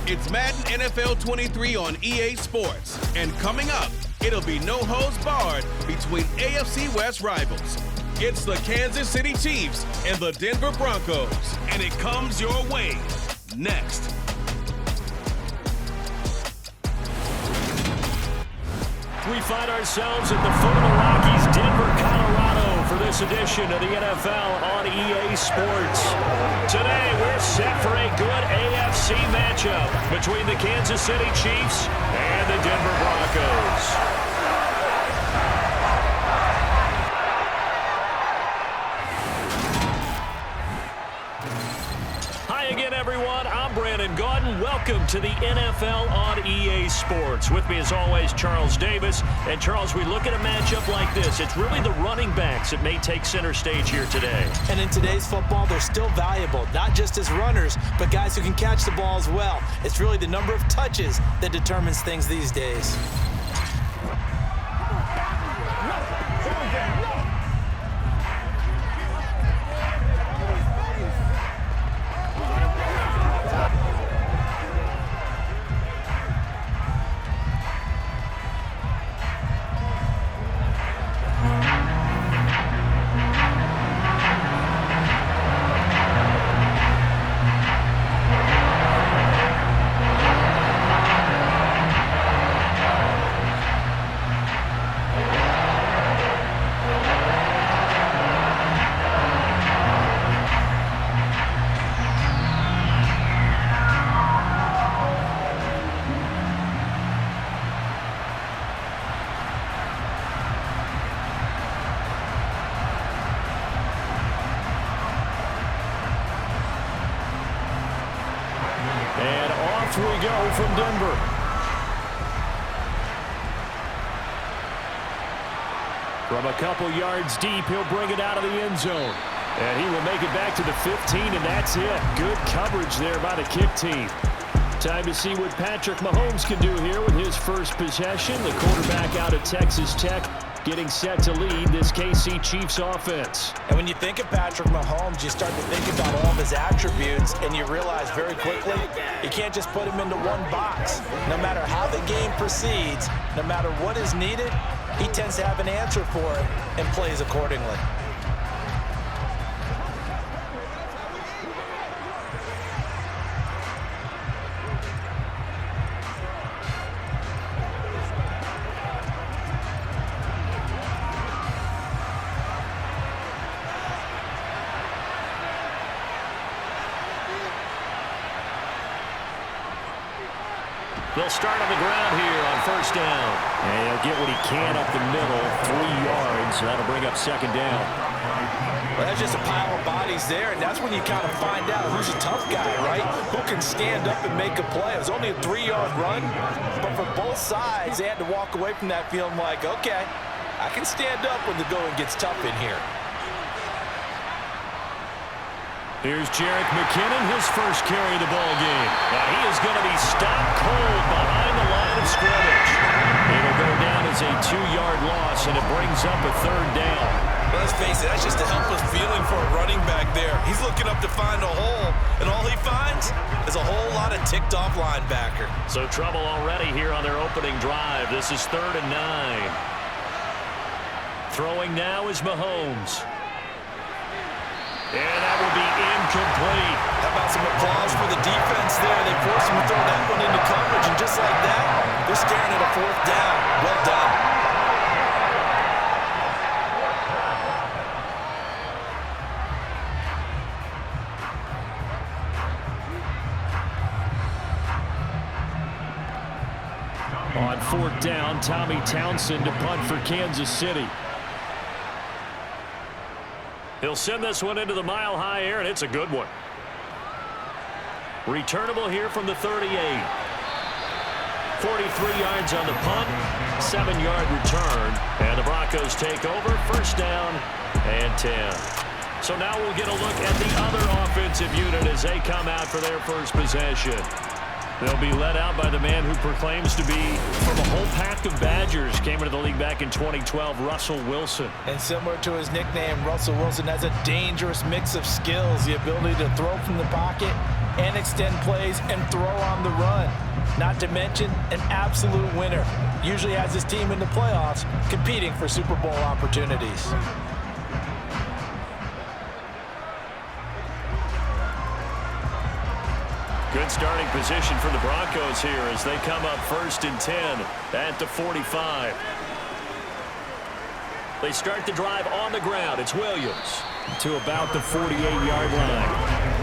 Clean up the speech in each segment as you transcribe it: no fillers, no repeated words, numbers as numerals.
It's Madden NFL 23 on EA Sports. And coming up, it'll be no holds barred between AFC West rivals. It's the Kansas City Chiefs and the Denver Broncos. And it comes your way next. We find ourselves at the foot of the Rockies, Denver, Colorado, for this edition of the NFL on EA Sports. Today, we're set for a good AFC matchup between the Kansas City Chiefs and the Denver Broncos. Welcome to the NFL on EA Sports. With me, as always, Charles Davis. And, Charles, we look at a matchup like this. It's really the running backs that may take center stage here today. And in today's football, they're still valuable, not just as runners, but guys who can catch the ball as well. It's really the number of touches that determines things these days. And off we go from Denver. From a couple yards deep, he'll bring it out of the end zone. And he will make it back to the 15, and that's it. Good coverage there by the kick team. Time to see what Patrick Mahomes can do here with his first possession. The quarterback out of Texas Tech getting set to lead this KC Chiefs offense. And when you think of Patrick Mahomes, you start to think about all of his attributes, and you realize very quickly you can't just put him into one box. No matter how the game proceeds, no matter what is needed, he tends to have an answer for it and plays accordingly. They'll start on the ground here on first down. And he'll get what he can up the middle, 3 yards. So that'll bring up second down. Well, that's just a pile of bodies there, and that's when you kind of find out who's a tough guy, right? Who can stand up and make a play. It was only a 3-yard run, but for both sides, they had to walk away from that feeling like, okay, I can stand up when the going gets tough in here. Here's Jerick McKinnon, his first carry of the ball game. Now he is going to be stopped cold behind the line of scrimmage. It'll go down as a 2-yard loss, and it brings up a third down. Well, let's face it, that's just a helpless feeling for a running back there. He's looking up to find a hole, and all he finds is a whole lot of ticked-off linebacker. So trouble already here on their opening drive. This is 3rd and 9. Throwing now is Mahomes. And that will be incomplete. How about some applause for the defense there? They forced him to throw that one into coverage, and just like that, they're staring at a 4th down. Well done. On 4th down, Tommy Townsend to punt for Kansas City. He'll send this one into the mile-high air, and it's a good one. Returnable here from the 38. 43 yards on the punt, 7-yard return, and the Broncos take over, first down and 10. So now we'll get a look at the other offensive unit as they come out for their first possession. They'll be led out by the man who proclaims to be from a whole pack of Badgers. Came into the league back in 2012, Russell Wilson. And similar to his nickname, Russell Wilson has a dangerous mix of skills. The ability to throw from the pocket and extend plays and throw on the run. Not to mention an absolute winner. Usually has his team in the playoffs competing for Super Bowl opportunities. Good starting position for the Broncos here as they come up 1st and 10 at the 45. They start the drive on the ground. It's Williams to about the 48-yard line.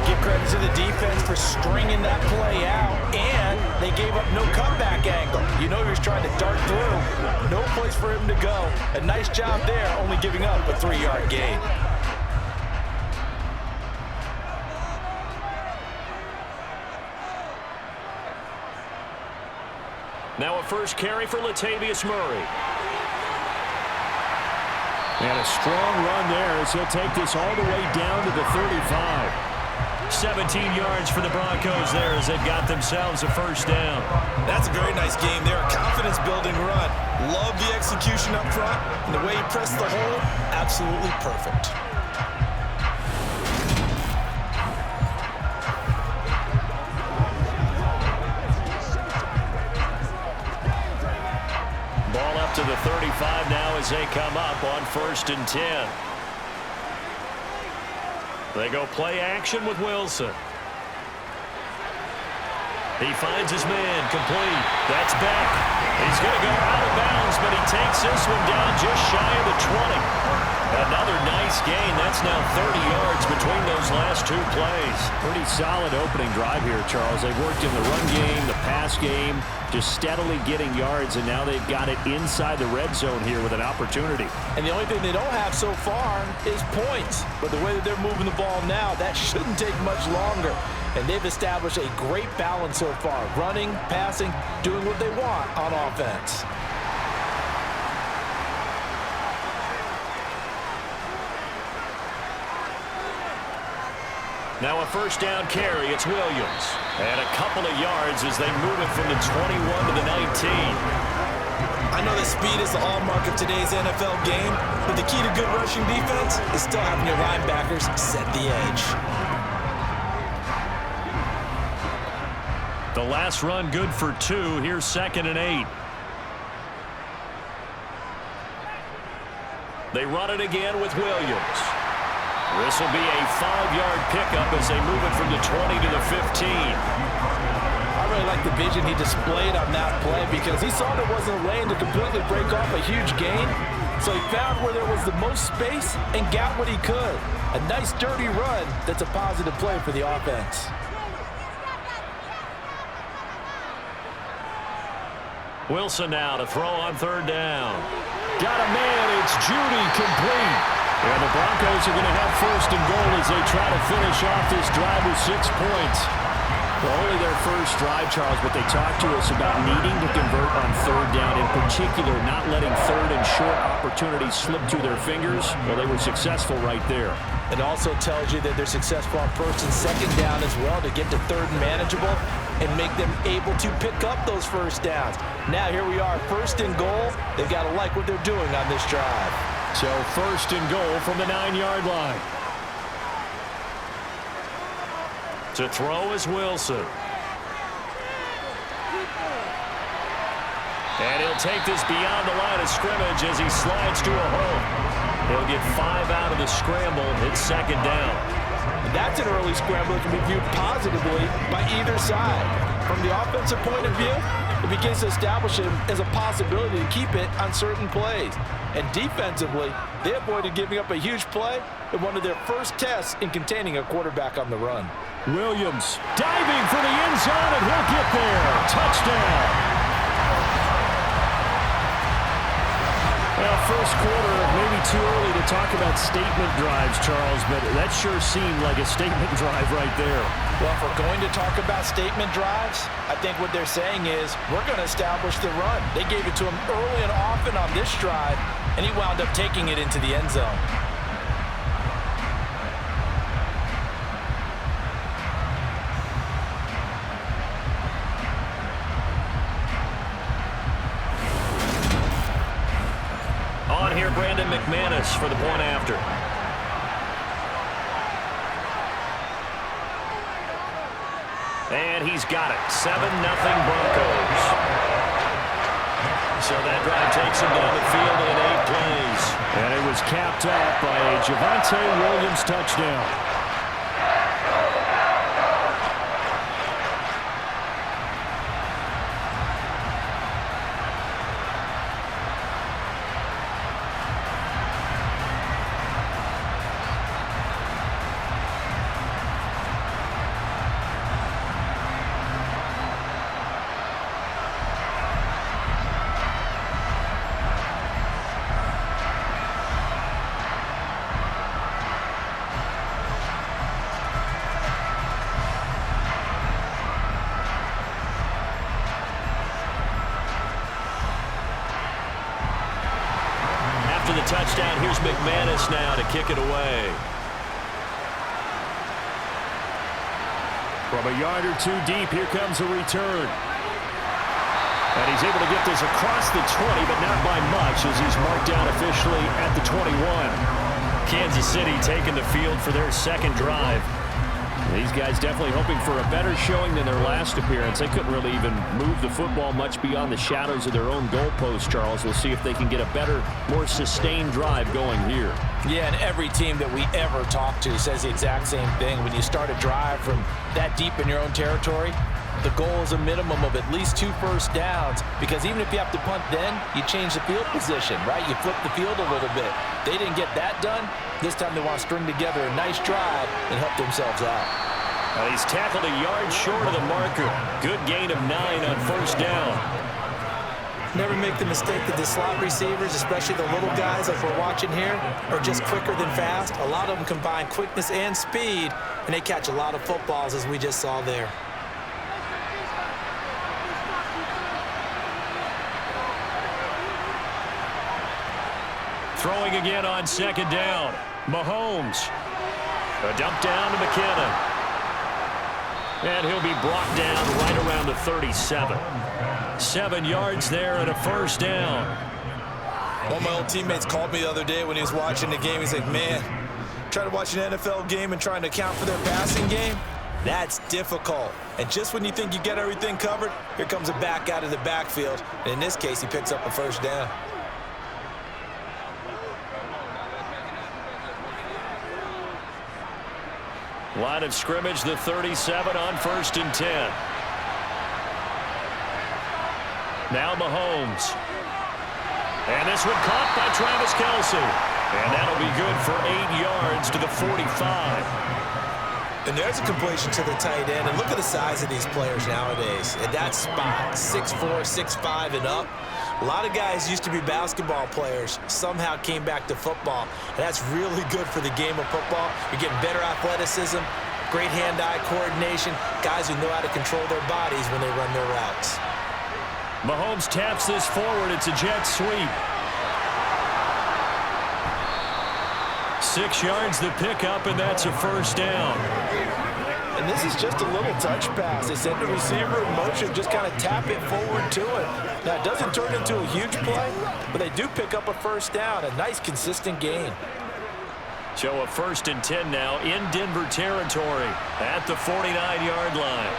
Give credit to the defense for stringing that play out, and they gave up no comeback angle. You know he was trying to dart through. No place for him to go. A nice job there, only giving up a 3-yard gain. Now a first carry for Latavius Murray. And a strong run there as he'll take this all the way down to the 35. 17 yards for the Broncos there as they got themselves a first down. That's a very nice game there. Confidence-building run. Love the execution up front. And the way he pressed the hole, absolutely perfect. Ball up to the 35 now as they come up on 1st and 10. They go play action with Wilson. He finds his man, complete. That's Beck. He's going to go out of bounds, but he takes this one down just shy of the 20. Another nice gain. That's now 30 yards between those last two plays. Pretty solid opening drive here, Charles. They've worked in the run game, the pass game, just steadily getting yards, and now they've got it inside the red zone here with an opportunity. And the only thing they don't have so far is points. But the way that they're moving the ball now, that shouldn't take much longer. And they've established a great balance so far. Running, passing, doing what they want on offense. Now a first down carry. It's Williams. And a couple of yards as they move it from the 21 to the 19. I know that speed is the hallmark of today's NFL game, but the key to good rushing defense is still having your linebackers set the edge. The last run good for 2. Here's 2nd and 8. They run it again with Williams. This will be a 5-yard pickup as they move it from the 20 to the 15. I really like the vision he displayed on that play because he saw there wasn't a lane to completely break off a huge gain. So he found where there was the most space and got what he could. A nice dirty run that's a positive play for the offense. Wilson now to throw on 3rd down. Got a man. It's Judy, complete. And the Broncos are going to have 1st and goal as they try to finish off this drive with 6 points. Well, only their first drive, Charles, but they talked to us about needing to convert on 3rd down, in particular not letting 3rd and short opportunities slip through their fingers. Well, they were successful right there. It also tells you that they're successful on 1st and 2nd down as well to get to 3rd and manageable and make them able to pick up those first downs. Now here we are, 1st and goal. They've got to like what they're doing on this drive. So 1st and goal from the 9-yard line. To throw is Wilson. And he'll take this beyond the line of scrimmage as he slides to a hole. He'll get 5 out of the scramble. It's 2nd down. That's an early scramble that can be viewed positively by either side. From the offensive point of view, it begins to establish him as a possibility to keep it on certain plays. And defensively, they avoided giving up a huge play in one of their first tests in containing a quarterback on the run. Williams diving for the end zone, and he'll get there. Touchdown. Well, first quarter, maybe too early to talk about statement drives, Charles, but that sure seemed like a statement drive right there. Well, if we're going to talk about statement drives, I think what they're saying is we're going to establish the run. They gave it to him early and often on this drive, and he wound up taking it into the end zone. On here, Brandon McManus for the point after. And he's got it. 7-0 Broncos. So that drive takes him down the field in 8 plays. And it was capped off by a Javonte Williams touchdown. After the touchdown, here's McManus now to kick it away. From a yard or two deep, here comes a return. And he's able to get this across the 20, but not by much as he's marked down officially at the 21. Kansas City taking the field for their second drive. These guys definitely hoping for a better showing than their last appearance. They couldn't really even move the football much beyond the shadows of their own goalpost, Charles. We'll see if they can get a better, more sustained drive going here. Yeah, and every team that we ever talk to says the exact same thing. When you start a drive from that deep in your own territory, the goal is a minimum of at least 2 first downs, because even if you have to punt then, you change the field position, right? You flip the field a little bit. They didn't get that done. This time they want to string together a nice drive and help themselves out. He's tackled a yard short of the marker. Good gain of 9 on first down. Never make the mistake that the slot receivers, especially the little guys like we're watching here, are just quicker than fast. A lot of them combine quickness and speed, and they catch a lot of footballs, as we just saw there. Throwing again on second down. Mahomes. A dump down to McKinnon. And he'll be brought down right around the 37. 7 yards there and a first down. One of my old teammates called me the other day when he was watching the game. He's like, man, trying to watch an NFL game and trying to account for their passing game, that's difficult. And just when you think you get everything covered, here comes a back out of the backfield. And in this case, he picks up a first down. Line of scrimmage, the 37 on 1st and 10. Now Mahomes. And this one caught by Travis Kelce. And that'll be good for 8 yards to the 45. And there's a completion to the tight end. And look at the size of these players nowadays. At that spot, 6'4", 6'5", and up. A lot of guys used to be basketball players, somehow came back to football. And that's really good for the game of football. You're getting better athleticism, great hand-eye coordination, guys who know how to control their bodies when they run their routes. Mahomes taps this forward. It's a jet sweep. 6 yards the pickup, and that's a first down. And this is just a little touch pass. They send the receiver in motion, just kind of tap it forward to it. Now, it doesn't turn into a huge play, but they do pick up a first down, a nice, consistent gain. So a 1st and 10 now in Denver territory at the 49-yard line.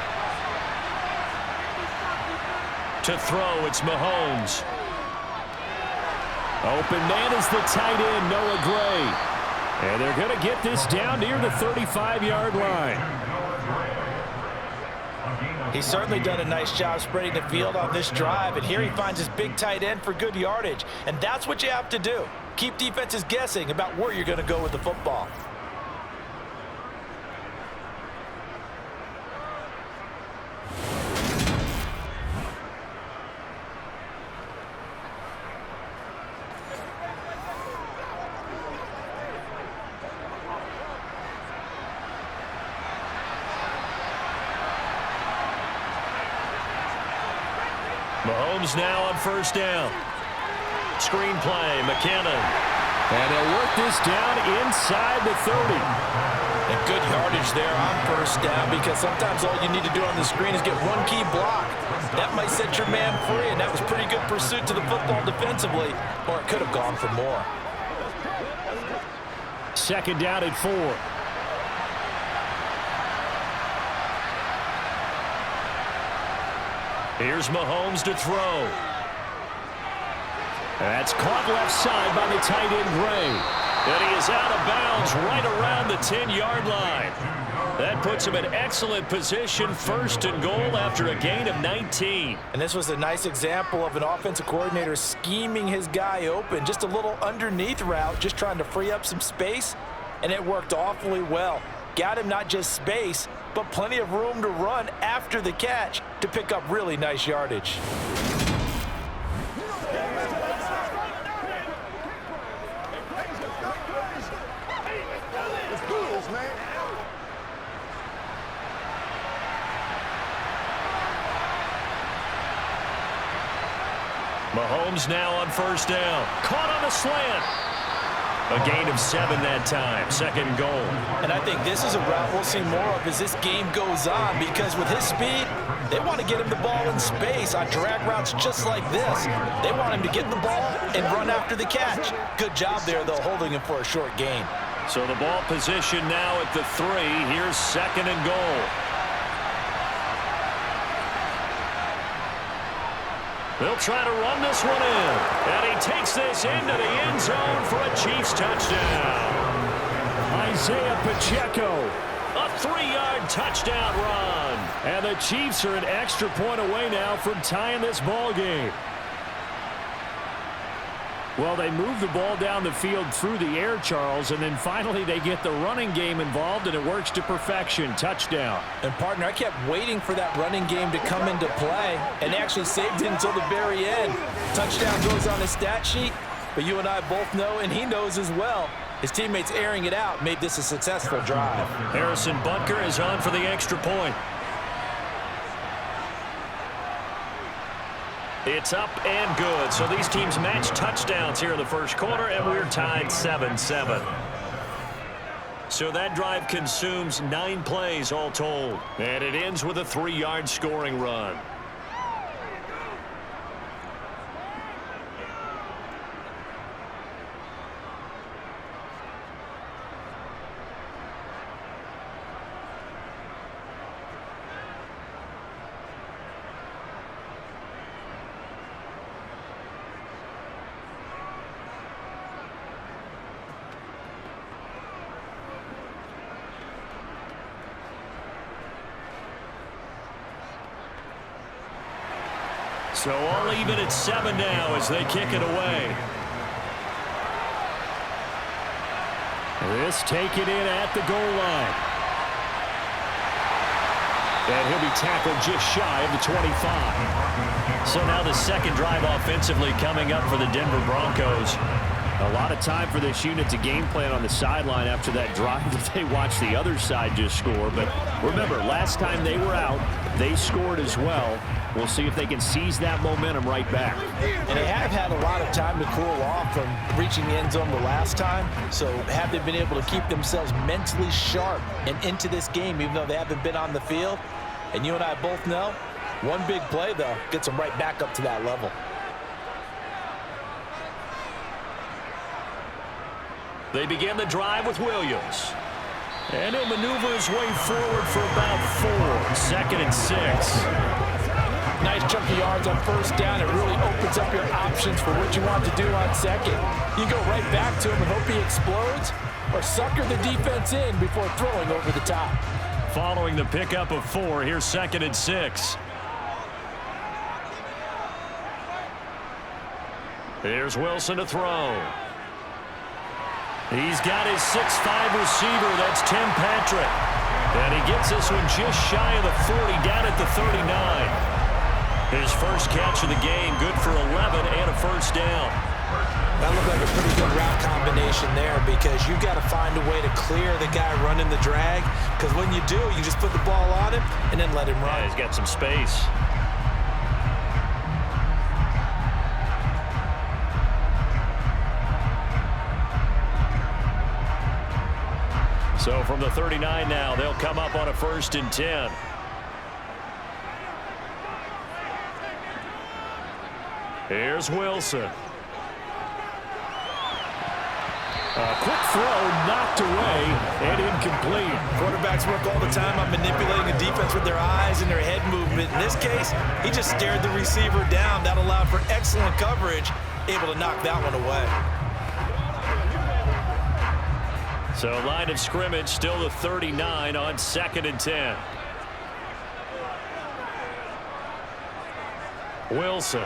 To throw, it's Mahomes. Open man is the tight end, Noah Gray. And they're going to get this down near the 35-yard line. He's certainly done a nice job spreading the field on this drive, and here he finds his big tight end for good yardage. And that's what you have to do. Keep defenses guessing about where you're going to go with the football. Mahomes now on first down. Screen play, McKinnon. And they'll work this down inside the 30. And good yardage there on first down, because sometimes all you need to do on the screen is get one key block. That might set your man free, and that was pretty good pursuit to the football defensively, or it could have gone for more. 2nd down at 4. Here's Mahomes to throw. That's caught left side by the tight end, Gray. And he is out of bounds right around the 10-yard line. That puts him in excellent position, 1st and goal after a gain of 19. And this was a nice example of an offensive coordinator scheming his guy open. Just a little underneath route, just trying to free up some space, and it worked awfully well. Got him not just space, but plenty of room to run after the catch to pick up really nice yardage. Mahomes now on 1st down. Caught on a slant. A gain of 7 that time. 2nd and goal. And I think this is a route we'll see more of as this game goes on, because with his speed, they want to get him the ball in space on drag routes just like this. They want him to get the ball and run after the catch. Good job there, though, holding him for a short gain. So the ball position now at the 3. Here's 2nd and goal. They'll try to run this one in. And he takes this into the end zone for a Chiefs touchdown. Isaiah Pacheco. A 3-yard touchdown run. And the Chiefs are an extra point away now from tying this ball game. Well, they move the ball down the field through the air, Charles, and then finally they get the running game involved, and it works to perfection. Touchdown. And, partner, I kept waiting for that running game to come into play, and they actually saved it until the very end. Touchdown goes on his stat sheet, but you and I both know, and he knows as well, his teammates airing it out made this a successful drive. Harrison Butker is on for the extra point. It's up and good. So these teams match touchdowns here in the 1st quarter, and we're tied 7-7. So that drive consumes 9 plays all told. And it ends with a 3-yard scoring run. So all even at 7 now as they kick it away. This taken in at the goal line. And he'll be tackled just shy of the 25. So now the 2nd drive offensively coming up for the Denver Broncos. A lot of time for this unit to game plan on the sideline after that drive that they watched the other side just score. But remember, last time they were out, they scored as well. We'll see if they can seize that momentum right back. And they have had a lot of time to cool off from reaching the end zone the last time. So have they been able to keep themselves mentally sharp and into this game, even though they haven't been on the field? And you and I both know, one big play, though, gets them right back up to that level. They begin the drive with Williams. And he'll maneuver his way forward for about 4. 2nd and 6. Nice chunky yards on 1st down. It really opens up your options for what you want to do on 2nd. You go right back to him and hope he explodes, or sucker the defense in before throwing over the top. Following the pickup of 4, here's 2nd and 6. Here's Wilson to throw. He's got his 6'5" receiver. That's Tim Patrick. And he gets this one just shy of the 40, down at the 39. His first catch of the game, good for 11 and a 1st down. That looked like a pretty good route combination there, because you got to find a way to clear the guy running the drag, because when you do, you just put the ball on him and then let him run. Yeah, he's got some space. So from the 39 now, they'll come up on a 1st and 10. Here's Wilson. A quick throw knocked away and incomplete. Quarterbacks work all the time on manipulating a defense with their eyes and their head movement. In this case, he just stared the receiver down. That allowed for excellent coverage, able to knock that one away. So line of scrimmage still the 39 on 2nd and 10. Wilson.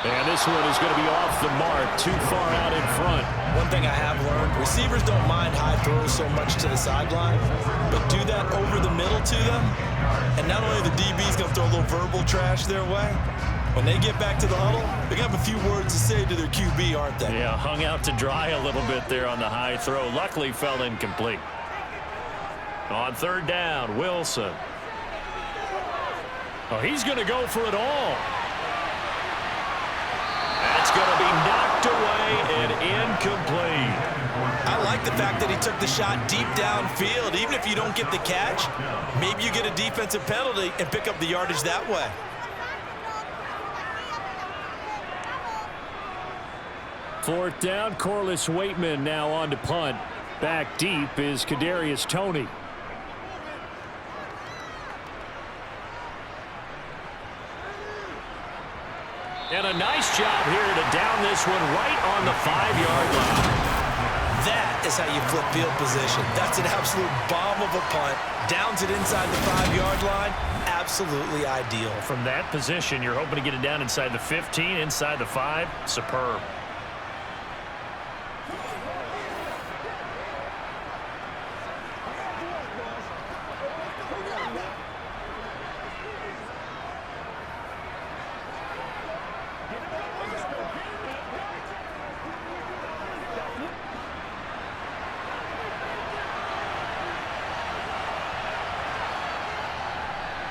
And this one is going to be off the mark, too far out in front. One thing I have learned, receivers don't mind high throws so much to the sideline, but do that over the middle to them, and not only the DB's going to throw a little verbal trash their way, when they get back to the huddle, they're going to have a few words to say to their QB, aren't they? Yeah, hung out to dry a little bit there on the high throw. Luckily fell incomplete. On 3rd down, Wilson. Oh, he's going to go for it all. That's going to be knocked away and incomplete. I like the fact that he took the shot deep downfield. Even if you don't get the catch, maybe you get a defensive penalty and pick up the yardage that way. Fourth down, Corliss Waitman now on to punt. Back deep is Kadarius Toney. And a nice job here to down this one right on the 5-yard line. That is how you flip field position. That's an absolute bomb of a punt. Downs it inside the 5-yard line. Absolutely ideal. From that position, you're hoping to get it down inside the 15, inside the 5. Superb.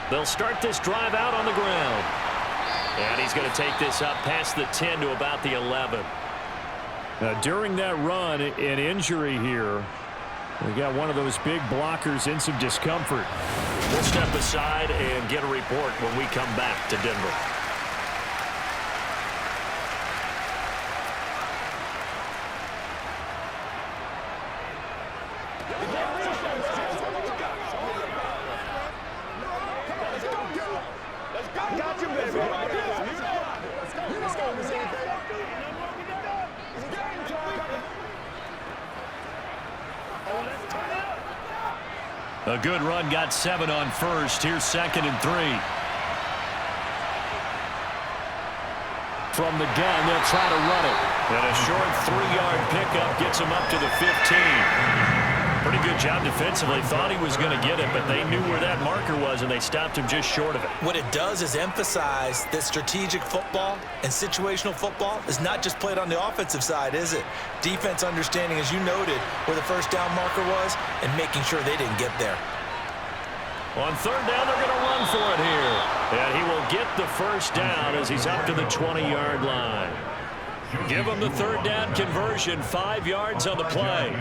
They'll start this drive out on the ground. And he's going to take this up past the 10 to about the 11. During that run, an injury here. We got one of those big blockers in some discomfort. We'll step aside and get a report when we come back to Denver. A good run, got 7 on first. Here's 2nd and 3. From the gun, they'll try to run it. And a short 3-yard pickup gets him up to the 15. Pretty good job defensively. Thought he was going to get it, but they knew where that marker was, and they stopped him just short of it. What it does is emphasize that strategic football and situational football is not just played on the offensive side, is it? Defense understanding, as you noted, where the first down marker was and making sure they didn't get there. On 3rd down, they're going to run for it here. And he will get the first down as he's up to the 20-yard line. Give him the 3rd down conversion, 5 yards on the play.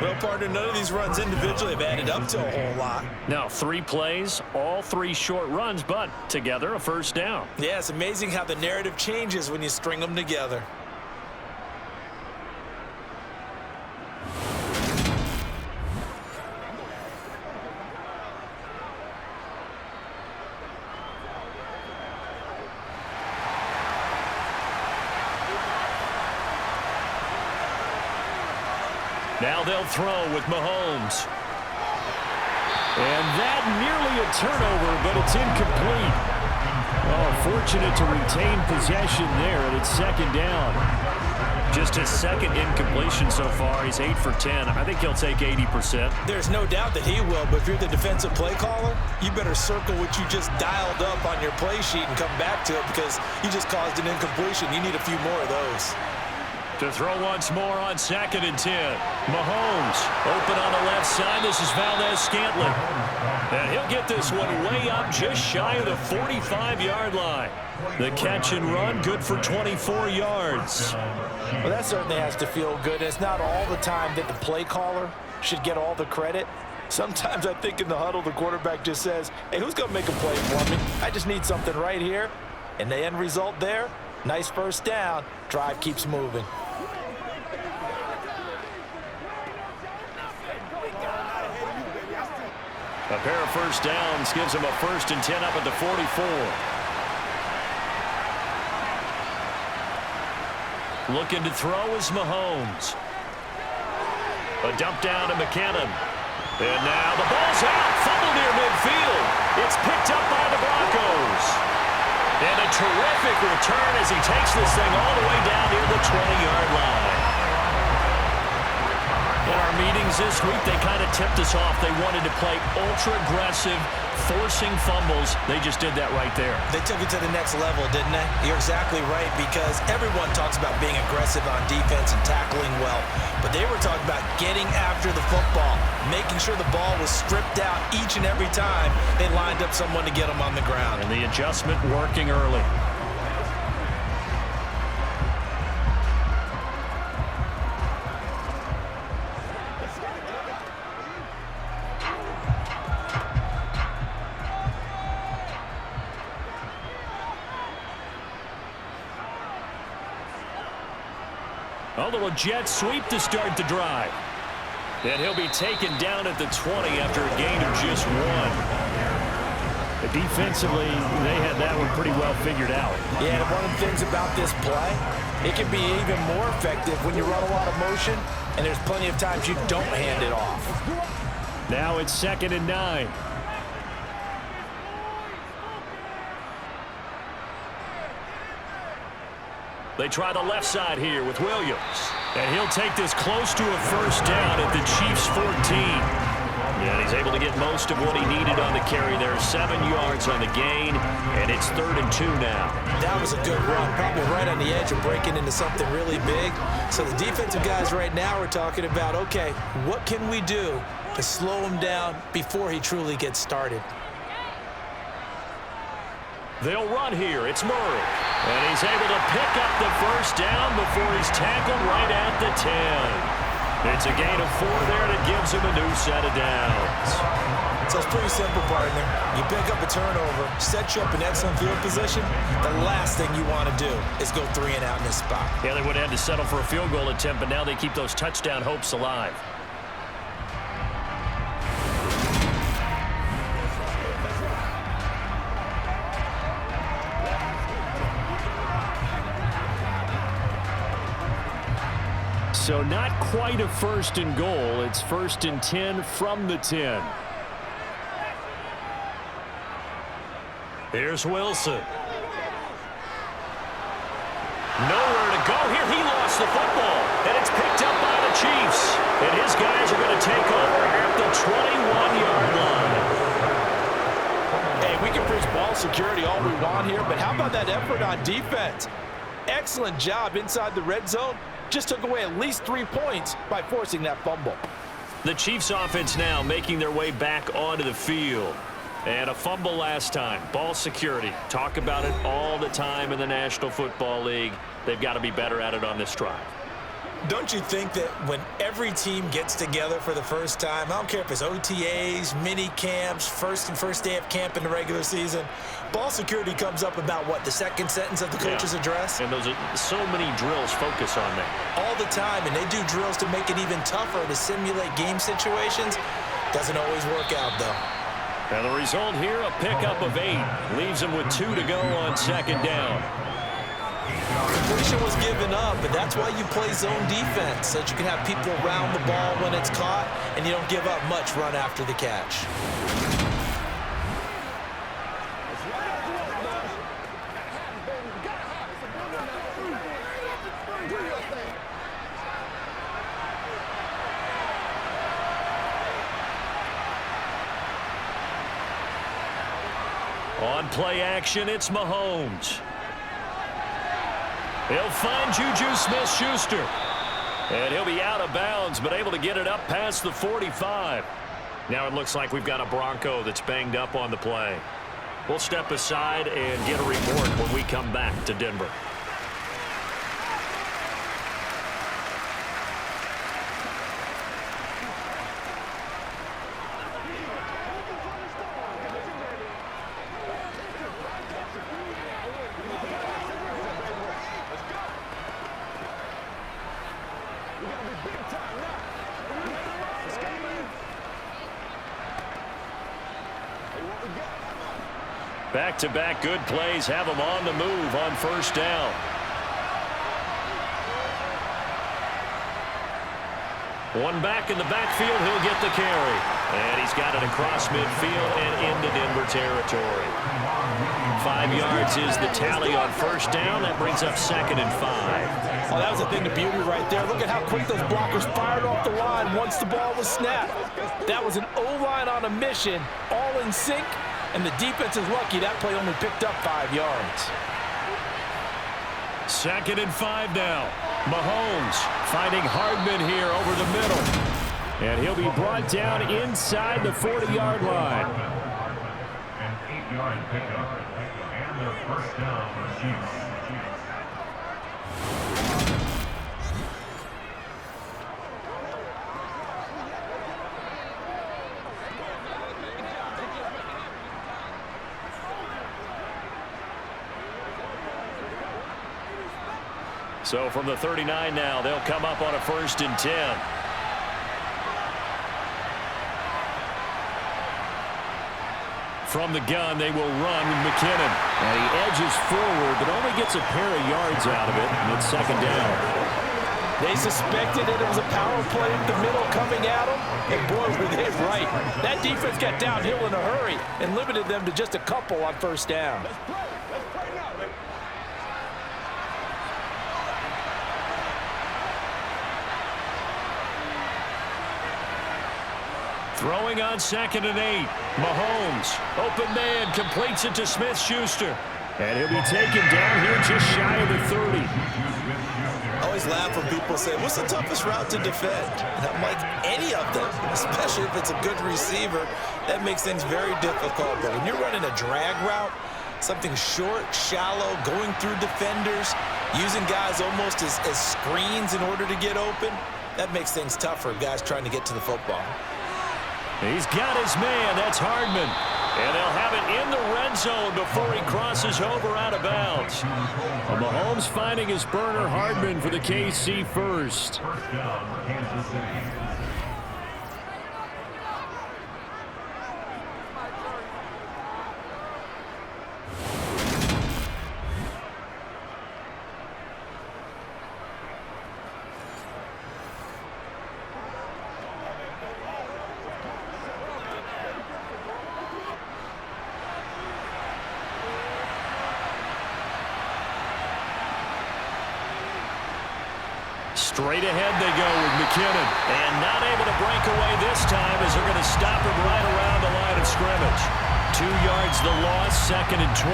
Well, partner, none of these runs individually have added up to a whole lot. Now, 3 plays, all 3 short runs, but together a first down. Yeah, it's amazing how the narrative changes when you string them together. Now they'll throw with Mahomes. And that nearly a turnover, but it's incomplete. Oh, fortunate to retain possession there, and it's 2nd down. Just his 2nd incompletion so far. He's 8 for 10. I think he'll take 80%. There's no doubt that he will, but if you're the defensive play caller, you better circle what you just dialed up on your play sheet and come back to it because you just caused an incompletion. You need a few more of those. To throw once more on 2nd and 10. Mahomes open on the left side. This is Valdez-Scantling. And he'll get this one way up just shy of the 45-yard line. The catch and run good for 24 yards. Well, that certainly has to feel good. It's not all the time that the play caller should get all the credit. Sometimes I think in the huddle the quarterback just says, hey, who's going to make a play for me? I just need something right here. And the end result there, nice first down. Drive keeps moving. A pair of first downs gives him a 1st and 10 up at the 44. Looking to throw is Mahomes. A dump down to McKinnon. And now the ball's out. Fumble near midfield. It's picked up by the Broncos. And a terrific return as he takes this thing all the way down near the 20-yard line. In our meetings this week, they kind of tipped us off. They wanted to play ultra-aggressive, forcing fumbles. They just did that right there. They took it to the next level, didn't they? You're exactly right, because everyone talks about being aggressive on defense and tackling well. But they were talking about getting after the football, making sure the ball was stripped out each and every time they lined up someone to get them on the ground. And the adjustment working early. A little jet sweep to start the drive. And he'll be taken down at the 20 after a gain of just 1. Defensively, they had that one pretty well figured out. Yeah, and one of the things about this play, it can be even more effective when you run a lot of motion, and there's plenty of times you don't hand it off. Now it's 2nd and 9. They try the left side here with Williams. And he'll take this close to a 1st down at the Chiefs' 14. Yeah, he's able to get most of what he needed on the carry there. 7 yards on the gain, and it's 3rd and 2 now. That was a good run, probably right on the edge of breaking into something really big. So the defensive guys right now are talking about, okay, what can we do to slow him down before he truly gets started? They'll run here. It's Murray. And he's able to pick up the 1st down before he's tackled right at the 10. It's a gain of 4 there that gives him a new set of downs. So it's pretty simple, partner. You pick up a turnover, set you up in excellent field position. The last thing you want to do is go 3 and out in this spot. Yeah, they would have had to settle for a field goal attempt, but now they keep those touchdown hopes alive. So not quite a 1st and goal. It's 1st and 10 from the 10. Here's Wilson. Nowhere to go here. He lost the football. And it's picked up by the Chiefs. And his guys are going to take over at the 21-yard line. Hey, we can preach ball security all we want here, but how about that effort on defense? Excellent job inside the red zone. Just took away at least 3 points by forcing that fumble. The Chiefs offense now making their way back onto the field. And a fumble last time. Ball security. Talk about it all the time in the National Football League. They've got to be better at it on this drive. Don't you think that when every team gets together for the first time, I don't care if it's OTAs, mini camps, first day of camp in the regular season, ball security comes up about what, the second sentence of the coach's address? And those are so many drills focus on that. All the time, and they do drills to make it even tougher to simulate game situations. Doesn't always work out, though. And the result here, a pickup of 8. Leaves them with 2 to go on 2nd down. Completion was given up, but that's why you play zone defense, so that you can have people around the ball when it's caught, and you don't give up much run after the catch. On play action, it's Mahomes. He'll find Juju Smith-Schuster. And he'll be out of bounds, but able to get it up past the 45. Now it looks like we've got a Bronco that's banged up on the play. We'll step aside and get a report when we come back to Denver. Back-to-back good plays have them on the move on first down. One back in the backfield, he'll get the carry. And he's got it across midfield and into Denver territory. 5 yards is the tally on first down. That brings up 2nd and 5. Oh, that was a thing of beauty right there. Look at how quick those blockers fired off the line once the ball was snapped. That was an O-line on a mission, all in sync, and the defense is lucky that play only picked up 5 yards. 2nd and 5 now. Mahomes finding Hardman here over the middle. And he'll be brought down inside the 40-yard line. An 8-yard pickup. And the first down for the Chiefs. So from the 39 now, they'll come up on a 1st and 10. From the gun, they will run with McKinnon. And he edges forward, but only gets a pair of yards out of it, and it's 2nd down. They suspected that it was a power play up the middle coming at them, and boy, were they right. That defense got downhill in a hurry and limited them to just a couple on first down. Throwing on 2nd and 8. Mahomes, open man, completes it to Smith-Schuster. And he'll be taken down here just shy of the 30. I always laugh when people say, what's the toughest route to defend? And I'm like, any of them, especially if it's a good receiver. That makes things very difficult. But when you're running a drag route, something short, shallow, going through defenders, using guys almost as screens in order to get open, that makes things tough for guys trying to get to the football. He's got his man. That's Hardman. And they'll have it in the red zone before he crosses over out of bounds. Mahomes finding his burner, Hardman, for the KC first. First down for Kansas City. Straight ahead they go with McKinnon. And not able to break away this time as they're going to stop him right around the line of scrimmage. 2 yards the loss, 2nd and 12.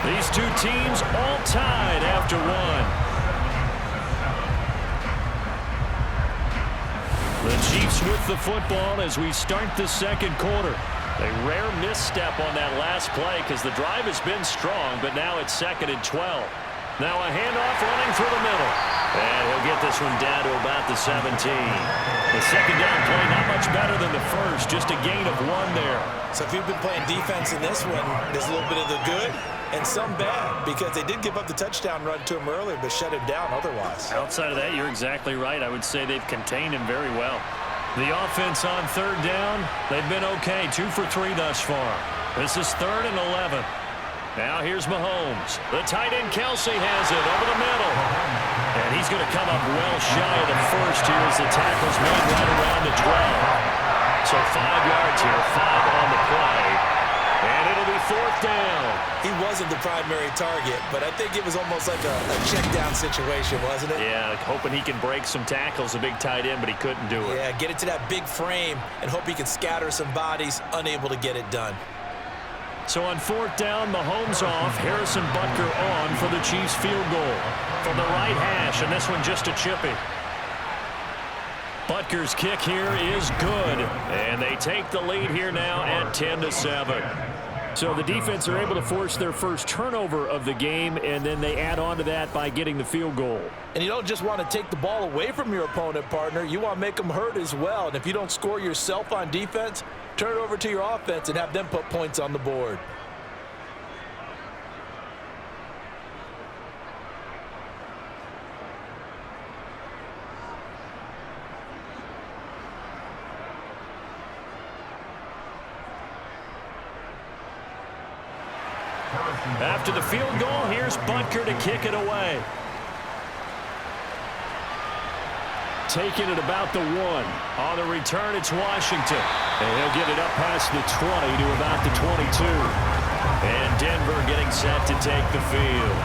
These two teams all tied after one. The Chiefs with the football as we start the 2nd quarter. A rare misstep on that last play because the drive has been strong, but now it's 2nd and 12. Now a handoff running through the middle. And he'll get this one down to about the 17. The 2nd down play not much better than the first, just a gain of 1 there. So if you've been playing defense in this one, there's a little bit of the good and some bad because they did give up the touchdown run to him earlier but shut him down otherwise. Outside of that, you're exactly right. I would say they've contained him very well. The offense on 3rd down, they've been okay. 2 for 3 thus far. This is 3rd and 11. Now here's Mahomes. The tight end Kelsey has it over the middle. And he's going to come up well shy of the first here as the tackle's made right around the 12. So 5 yards here, 5 on the play. And it'll be 4th down. He wasn't the primary target, but I think it was almost like a check down situation, wasn't it? Yeah, hoping he can break some tackles, a big tight end, but he couldn't do it. Yeah, get it to that big frame and hope he can scatter some bodies, unable to get it done. So on 4th down, Mahomes off, Harrison Butker on for the Chiefs field goal. From the right hash, and this one just a chippy. Butker's kick here is good. And they take the lead here now at 10-7. So the defense are able to force their first turnover of the game, and then they add on to that by getting the field goal. And you don't just want to take the ball away from your opponent, partner. You want to make them hurt as well. And if you don't score yourself on defense, turn it over to your offense and have them put points on the board. After the field goal, here's Butker to kick it away. Taking it about the 1. On the return, it's Washington. And he'll get it up past the 20 to about the 22. And Denver getting set to take the field.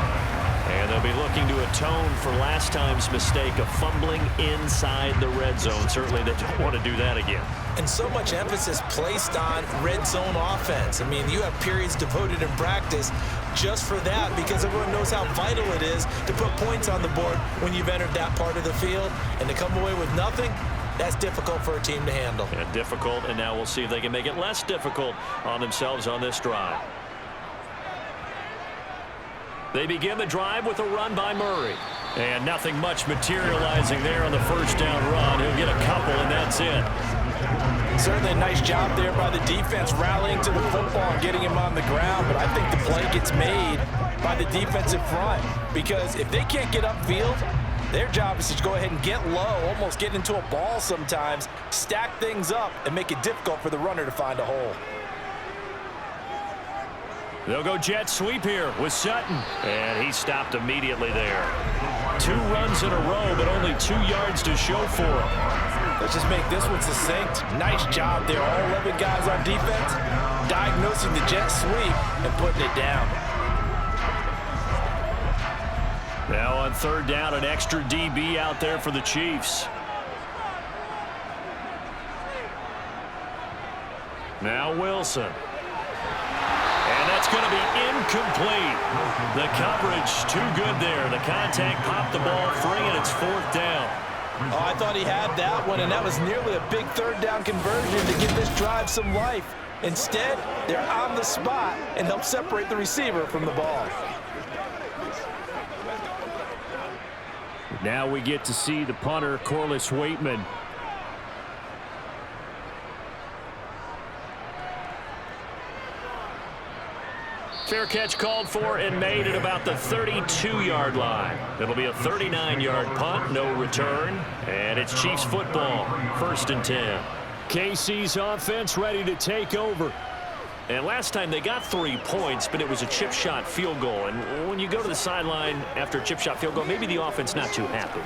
And they'll be looking to atone for last time's mistake of fumbling inside the red zone. Certainly they don't want to do that again. And so much emphasis placed on red zone offense. I mean, you have periods devoted in practice just for that because everyone knows how vital it is to put points on the board when you've entered that part of the field. And to come away with nothing, that's difficult for a team to handle. And difficult, and now we'll see if they can make it less difficult on themselves on this drive. They begin the drive with a run by Murray. And nothing much materializing there on the first down run. He'll get a couple, and that's it. Certainly a nice job there by the defense rallying to the football and getting him on the ground. But I think the play gets made by the defensive front because if they can't get upfield, their job is to go ahead and get low, almost get into a ball sometimes, stack things up, and make it difficult for the runner to find a hole. They'll go jet sweep here with Sutton. And he stopped immediately there. 2 runs in a row, but only 2 yards to show for him. Let's just make this one succinct. Nice job there. All 11 guys on defense diagnosing the jet sweep and putting it down. Now on third down, an extra DB out there for the Chiefs. Now Wilson. And that's going to be incomplete. The coverage too good there. The contact popped the ball free, and it's 4th down. Oh, I thought he had that one, and that was nearly a big 3rd down conversion to give this drive some life. Instead, they're on the spot and help separate the receiver from the ball. Now we get to see the punter, Corliss Waitman. Fair catch called for and made at about the 32-yard line. It'll be a 39-yard punt, no return, and it's Chiefs football, 1st and 10. KC's offense ready to take over. And last time they got 3 points, but it was a chip shot field goal. And when you go to the sideline after a chip shot field goal, maybe the offense not too happy.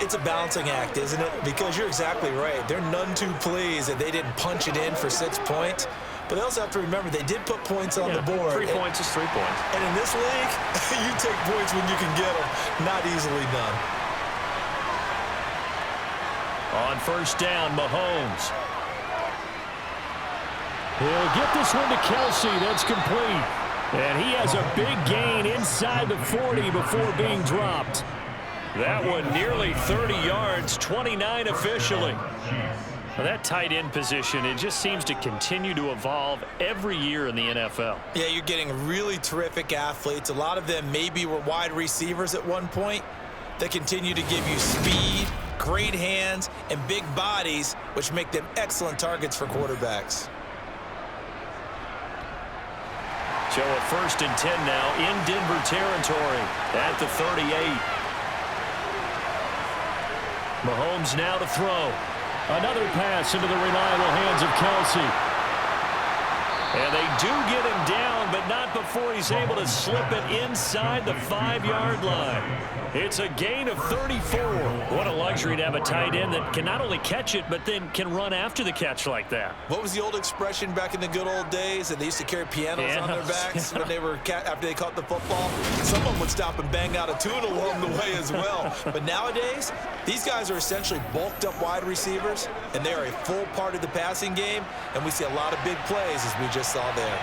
It's a balancing act, isn't it? Because you're exactly right. They're none too pleased that they didn't punch it in for 6 points. But they also have to remember they did put points on the board. 3 points is 3 points. And in this league, you take points when you can get them. Not easily done. On first down, Mahomes. He'll get this one to Kelsey. That's complete. And he has a big gain inside the 40 before being dropped. That one nearly 30 yards, 29 officially. Well, that tight end position, it just seems to continue to evolve every year in the NFL. Yeah, you're getting really terrific athletes. A lot of them maybe were wide receivers at one point. They continue to give you speed, great hands, and big bodies, which make them excellent targets for quarterbacks. So a 1st and 10 now in Denver territory at the 38. Mahomes now to throw. Another pass into the reliable hands of Kelsey. And they do get him down, but not before he's able to slip it inside the 5-yard line. It's a gain of 34. What a luxury to have a tight end that can not only catch it, but then can run after the catch like that. What was the old expression back in the good old days that they used to carry pianos on their backs when they were after they caught the football? Someone would stop and bang out a tune along the way as well. But nowadays, these guys are essentially bulked up wide receivers, and they are a full part of the passing game, and we see a lot of big plays as we just saw there.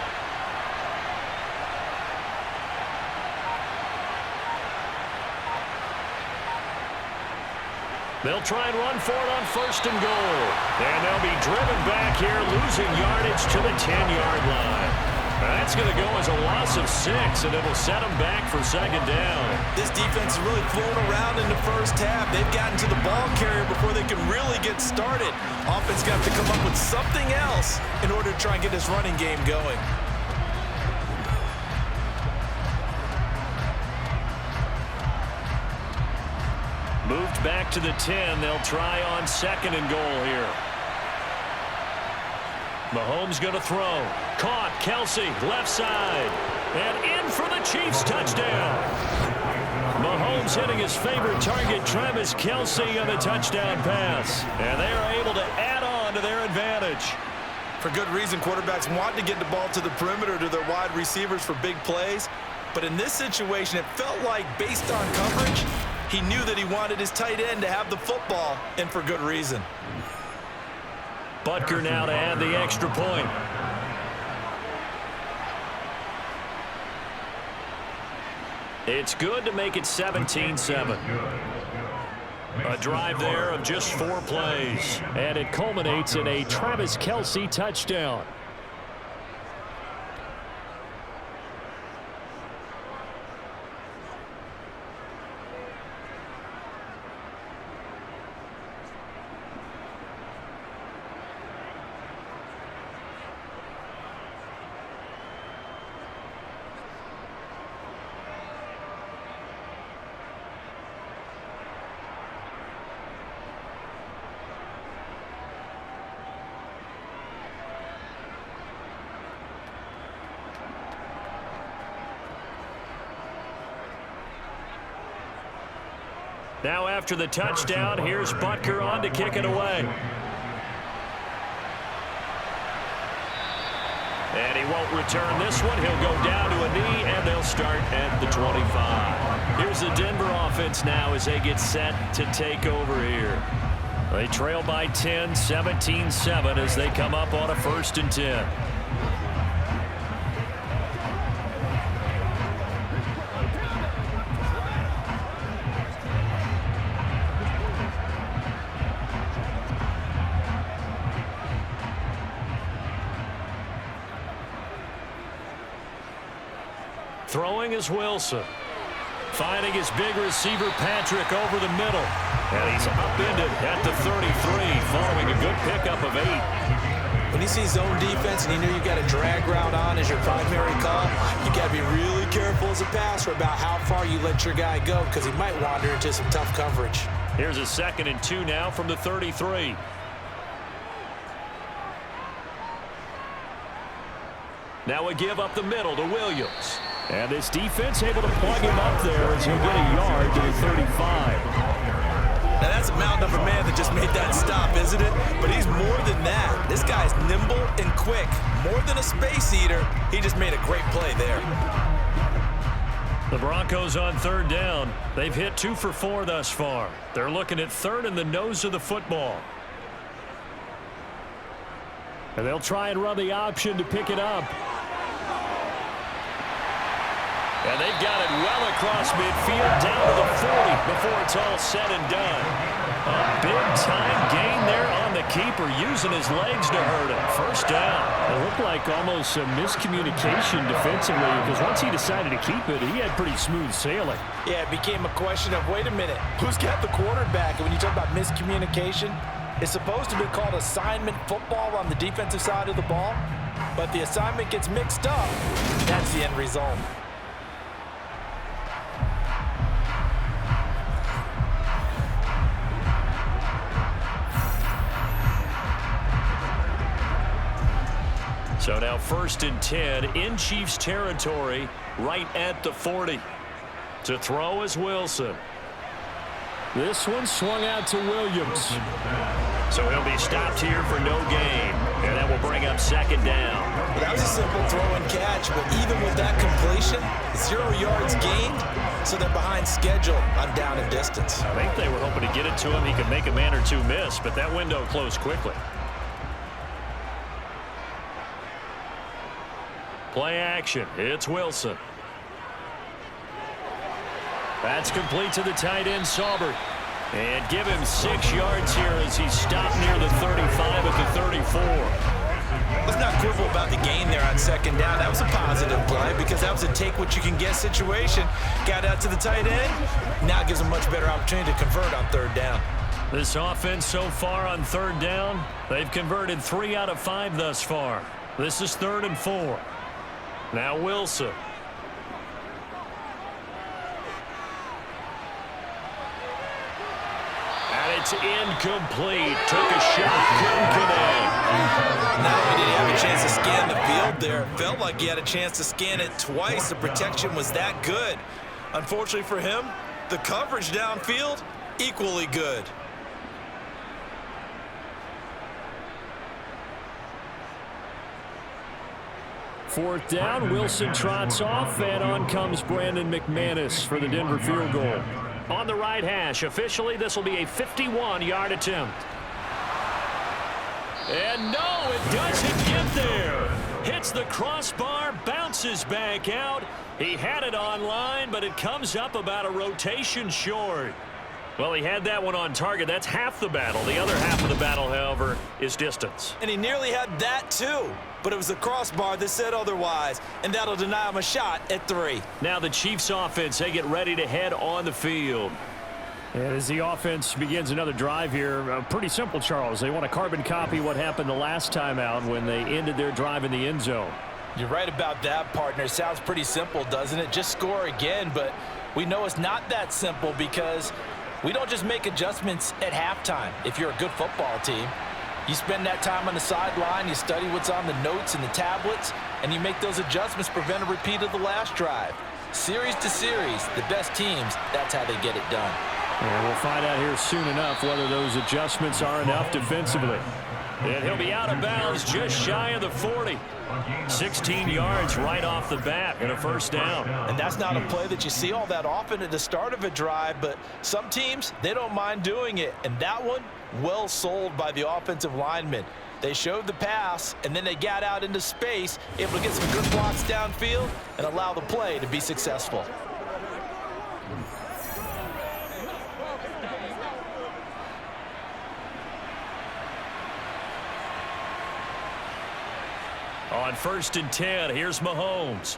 They'll try and run for it on 1st and goal. And they'll be driven back here, losing yardage to the 10-yard line. That's going to go as a loss of 6, and it'll set them back for 2nd down. This defense has really flown around in the first half. They've gotten to the ball carrier before they can really get started. Offense got to come up with something else in order to try and get this running game going. Moved back to the 10. They'll try on 2nd and goal here. Mahomes going to throw. Caught. Kelsey, left side. And in for the Chiefs touchdown. Mahomes hitting his favorite target, Travis Kelce, on the touchdown pass. And they are able to add on to their advantage. For good reason, quarterbacks want to get the ball to the perimeter to their wide receivers for big plays. But in this situation, it felt like, based on coverage, he knew that he wanted his tight end to have the football, and for good reason. Butker now to add the extra point. It's good to make it 17-7. A drive there of just 4 plays. And it culminates in a Travis Kelce touchdown. Now after the touchdown, here's Butker on to kick it away. And he won't return this one. He'll go down to a knee, and they'll start at the 25. Here's the Denver offense now as they get set to take over here. They trail by 10, 17-7 as they come up on a 1st and 10. Throwing is Wilson. Finding his big receiver, Patrick, over the middle. And he's upended at the 33, following a good pickup of 8. When you see zone defense and you know you've got a drag route on as your primary call, you got to be really careful as a passer about how far you let your guy go, because he might wander into some tough coverage. Here's a 2nd and 2 now from the 33. Now a give up the middle to Williams. And this defense able to plug him up there as he'll get a yard to the 35. Now that's a mound number man that just made that stop, isn't it? But he's more than that. This guy's nimble and quick. More than a space eater. He just made a great play there. The Broncos on 3rd down. They've hit 2 for 4 thus far. They're looking at 3rd in the nose of the football. And they'll try and run the option to pick it up. And they've got it well across midfield, down to the 40 before it's all said and done. A big-time gain there on the keeper, using his legs to hurt him. 1st down. It looked like almost some miscommunication defensively, because once he decided to keep it, he had pretty smooth sailing. Yeah, it became a question of, wait a minute, who's got the quarterback? And when you talk about miscommunication, it's supposed to be called assignment football on the defensive side of the ball, but the assignment gets mixed up. That's the end result. So now 1st and 10 in Chiefs territory, right at the 40. To throw is Wilson. This one swung out to Williams. So he'll be stopped here for no gain. And that will bring up 2nd down. Well, that was a simple throw and catch, but even with that completion, 0 yards gained, so they're behind schedule on down and distance. I think they were hoping to get it to him. He could make a man or two miss, but that window closed quickly. Play action. It's Wilson. That's complete to the tight end, Saubert. And give him 6 yards here as he's stopped near the 35 at the 34. Let's not quibble about the gain there on 2nd down. That was a positive play because that was a take-what-you-can-get situation. Got out to the tight end. Now gives him much better opportunity to convert on 3rd down. This offense so far on 3rd down, they've converted 3 out of 5 thus far. This is 3rd and 4. Now Wilson. And it's incomplete. Took a shot, couldn't connect. Not only did he have a chance to scan the field, field there. Felt like he had a chance to scan it twice. The protection was that good. Unfortunately for him, the coverage downfield, equally good. Fourth down, Wilson trots off, and on comes Brandon McManus for the Denver field goal. On the right hash, officially, this will be a 51-yard attempt. And no, it doesn't get there. Hits the crossbar, bounces back out. He had it on line, but it comes up about a rotation short. Well, he had that one on target. That's half the battle. The other half of the battle, however, is distance. And he nearly had that too. But it was the crossbar that said otherwise, and that'll deny him a shot at 3. Now the Chiefs offense, they get ready to head on the field. And as the offense begins another drive here, pretty simple, Charles. They want to carbon copy what happened the last time out when they ended their drive in the end zone. You're right about that, partner. It sounds pretty simple, doesn't it? Just score again, but we know it's not that simple because we don't just make adjustments at halftime if you're a good football team. You spend that time on the sideline, you study what's on the notes and the tablets, and you make those adjustments, prevent a repeat of the last drive. Series to series, the best teams, that's how they get it done. And we'll find out here soon enough whether those adjustments are enough defensively. And he'll be out of bounds just shy of the 40. 16 yards right off the bat and a first down. And that's not a play that you see all that often at the start of a drive, but some teams, they don't mind doing it. And that one, well sold by the offensive linemen. They showed the pass, and then they got out into space, able to get some good blocks downfield and allow the play to be successful. On 1st and 10, here's Mahomes.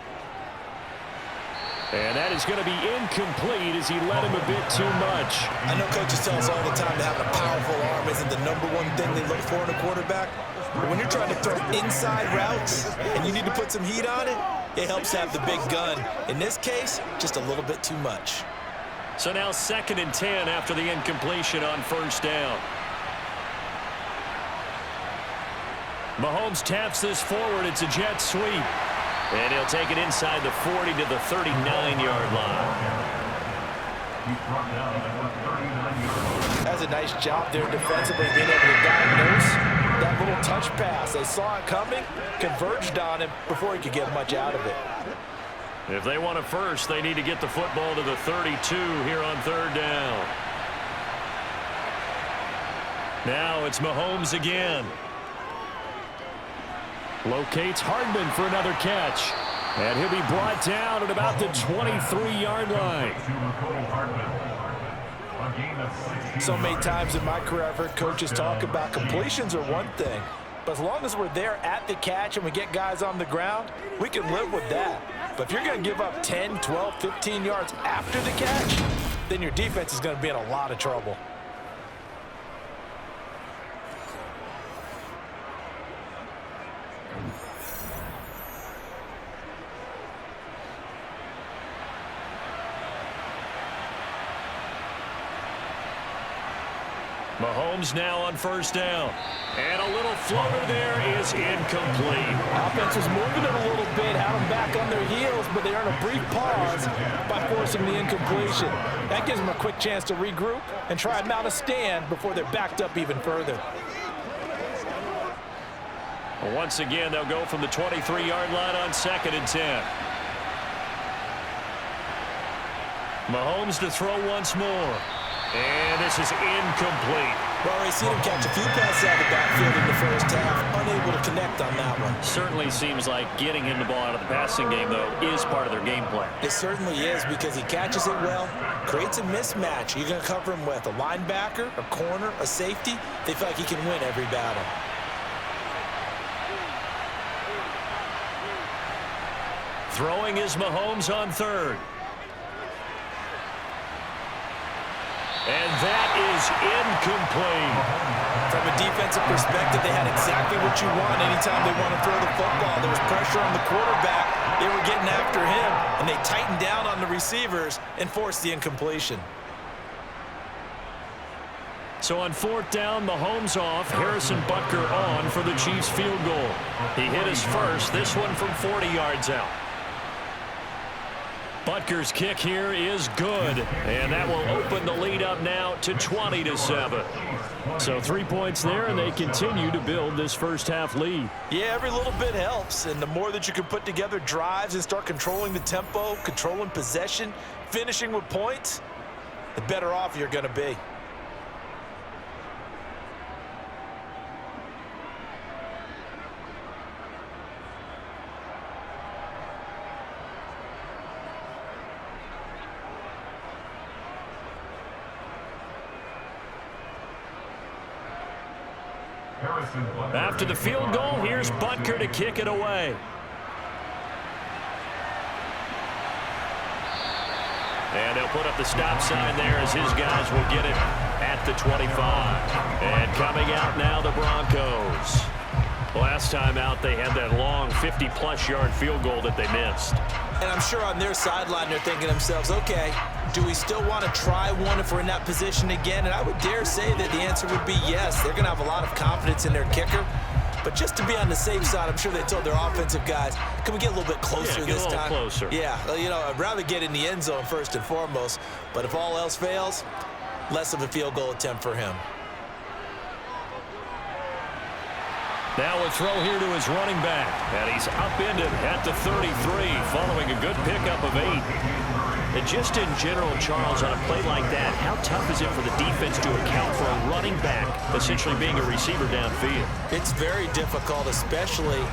And that is going to be incomplete as he led him a bit too much. I know coaches tell us all the time that having a powerful arm isn't the #1 thing they look for in a quarterback. But when you're trying to throw inside routes and you need to put some heat on it, it helps have the big gun. In this case, just a little bit too much. So now 2nd and 10 after the incompletion on 1st down. Mahomes taps this forward. It's a jet sweep. And he'll take it inside the 40 to the 39-yard line. That's a nice job there defensively, being able to diagnose that little touch pass. They saw it coming, converged on him before he could get much out of it. If they want it first, they need to get the football to the 32 here on 3rd down. Now it's Mahomes again. Locates Hardman for another catch. And he'll be brought down at about the 23-yard line. So many times in my career, I've heard coaches talk about completions are one thing. But as long as we're there at the catch and we get guys on the ground, we can live with that. But if you're going to give up 10, 12, 15 yards after the catch, then your defense is going to be in a lot of trouble. Mahomes now on 1st down. And a little floater there is incomplete. Offense was moving it a little bit, had them back on their heels, but they earned a brief pause by forcing the incompletion. That gives them a quick chance to regroup and try and mount a stand before they're backed up even further. Well, once again, they'll go from the 23-yard line on 2nd and 10. Mahomes to throw once more. And this is incomplete. Well, we've seen him catch a few passes out of the backfield in the first half, unable to connect on that one. Certainly seems like getting him the ball out of the passing game, though, is part of their game plan. It certainly is because he catches it well, creates a mismatch. You're going to cover him with a linebacker, a corner, a safety. They feel like he can win every battle. Throwing is Mahomes on 3rd. And that is incomplete. From a defensive perspective, they had exactly what you want anytime they want to throw the football. There was pressure on the quarterback. They were getting after him, and they tightened down on the receivers and forced the incompletion. So on 4th down, Mahomes off, Harrison Butker on for the Chiefs field goal. He hit his first, this one from 40 yards out. Butker's kick here is good, and that will open the lead up now to 20-7. So 3 points there, and they continue to build this first half lead. Yeah, every little bit helps, and the more that you can put together drives and start controlling the tempo, controlling possession, finishing with points, the better off you're going to be. After the field goal, here's Butker to kick it away. And they'll put up the stop sign there as his guys will get it at the 25. And coming out now, the Broncos. Last time out, they had that long 50-plus yard field goal that they missed. And I'm sure on their sideline, they're thinking to themselves, okay, do we still want to try one if we're in that position again? And I would dare say that the answer would be yes. They're going to have a lot of confidence in their kicker. But just to be on the safe side, I'm sure they told their offensive guys, can we get a little bit closer this time? Closer. Yeah, you know, I'd rather get in the end zone first and foremost. But if all else fails, less of a field goal attempt for him. Now a throw here to his running back. And he's upended at the 33 following a good pickup of 8. And just in general, Charles, on a play like that, how tough is it for the defense to account for a running back essentially being a receiver downfield? It's very difficult, especially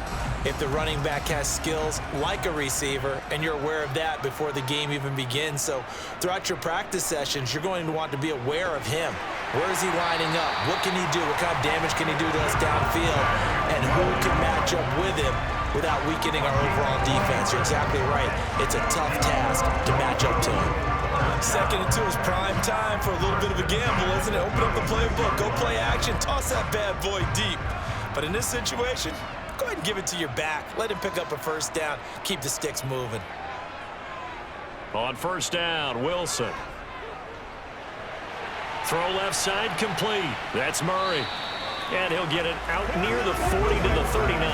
if the running back has skills like a receiver, and you're aware of that before the game even begins. So throughout your practice sessions, you're going to want to be aware of him. Where is he lining up? What can he do? What kind of damage can he do to us downfield? And who can match up with him without weakening our overall defense? You're exactly right. It's a tough task to match up to him. 2nd and 2 is prime time for a little bit of a gamble, isn't it? Open up the playbook, go play action, toss that bad boy deep. But in this situation, go ahead and give it to your back. Let him pick up a first down. Keep the sticks moving. On 1st down, Wilson. Throw left side complete. That's Murray. And he'll get it out near the 40 to the 39.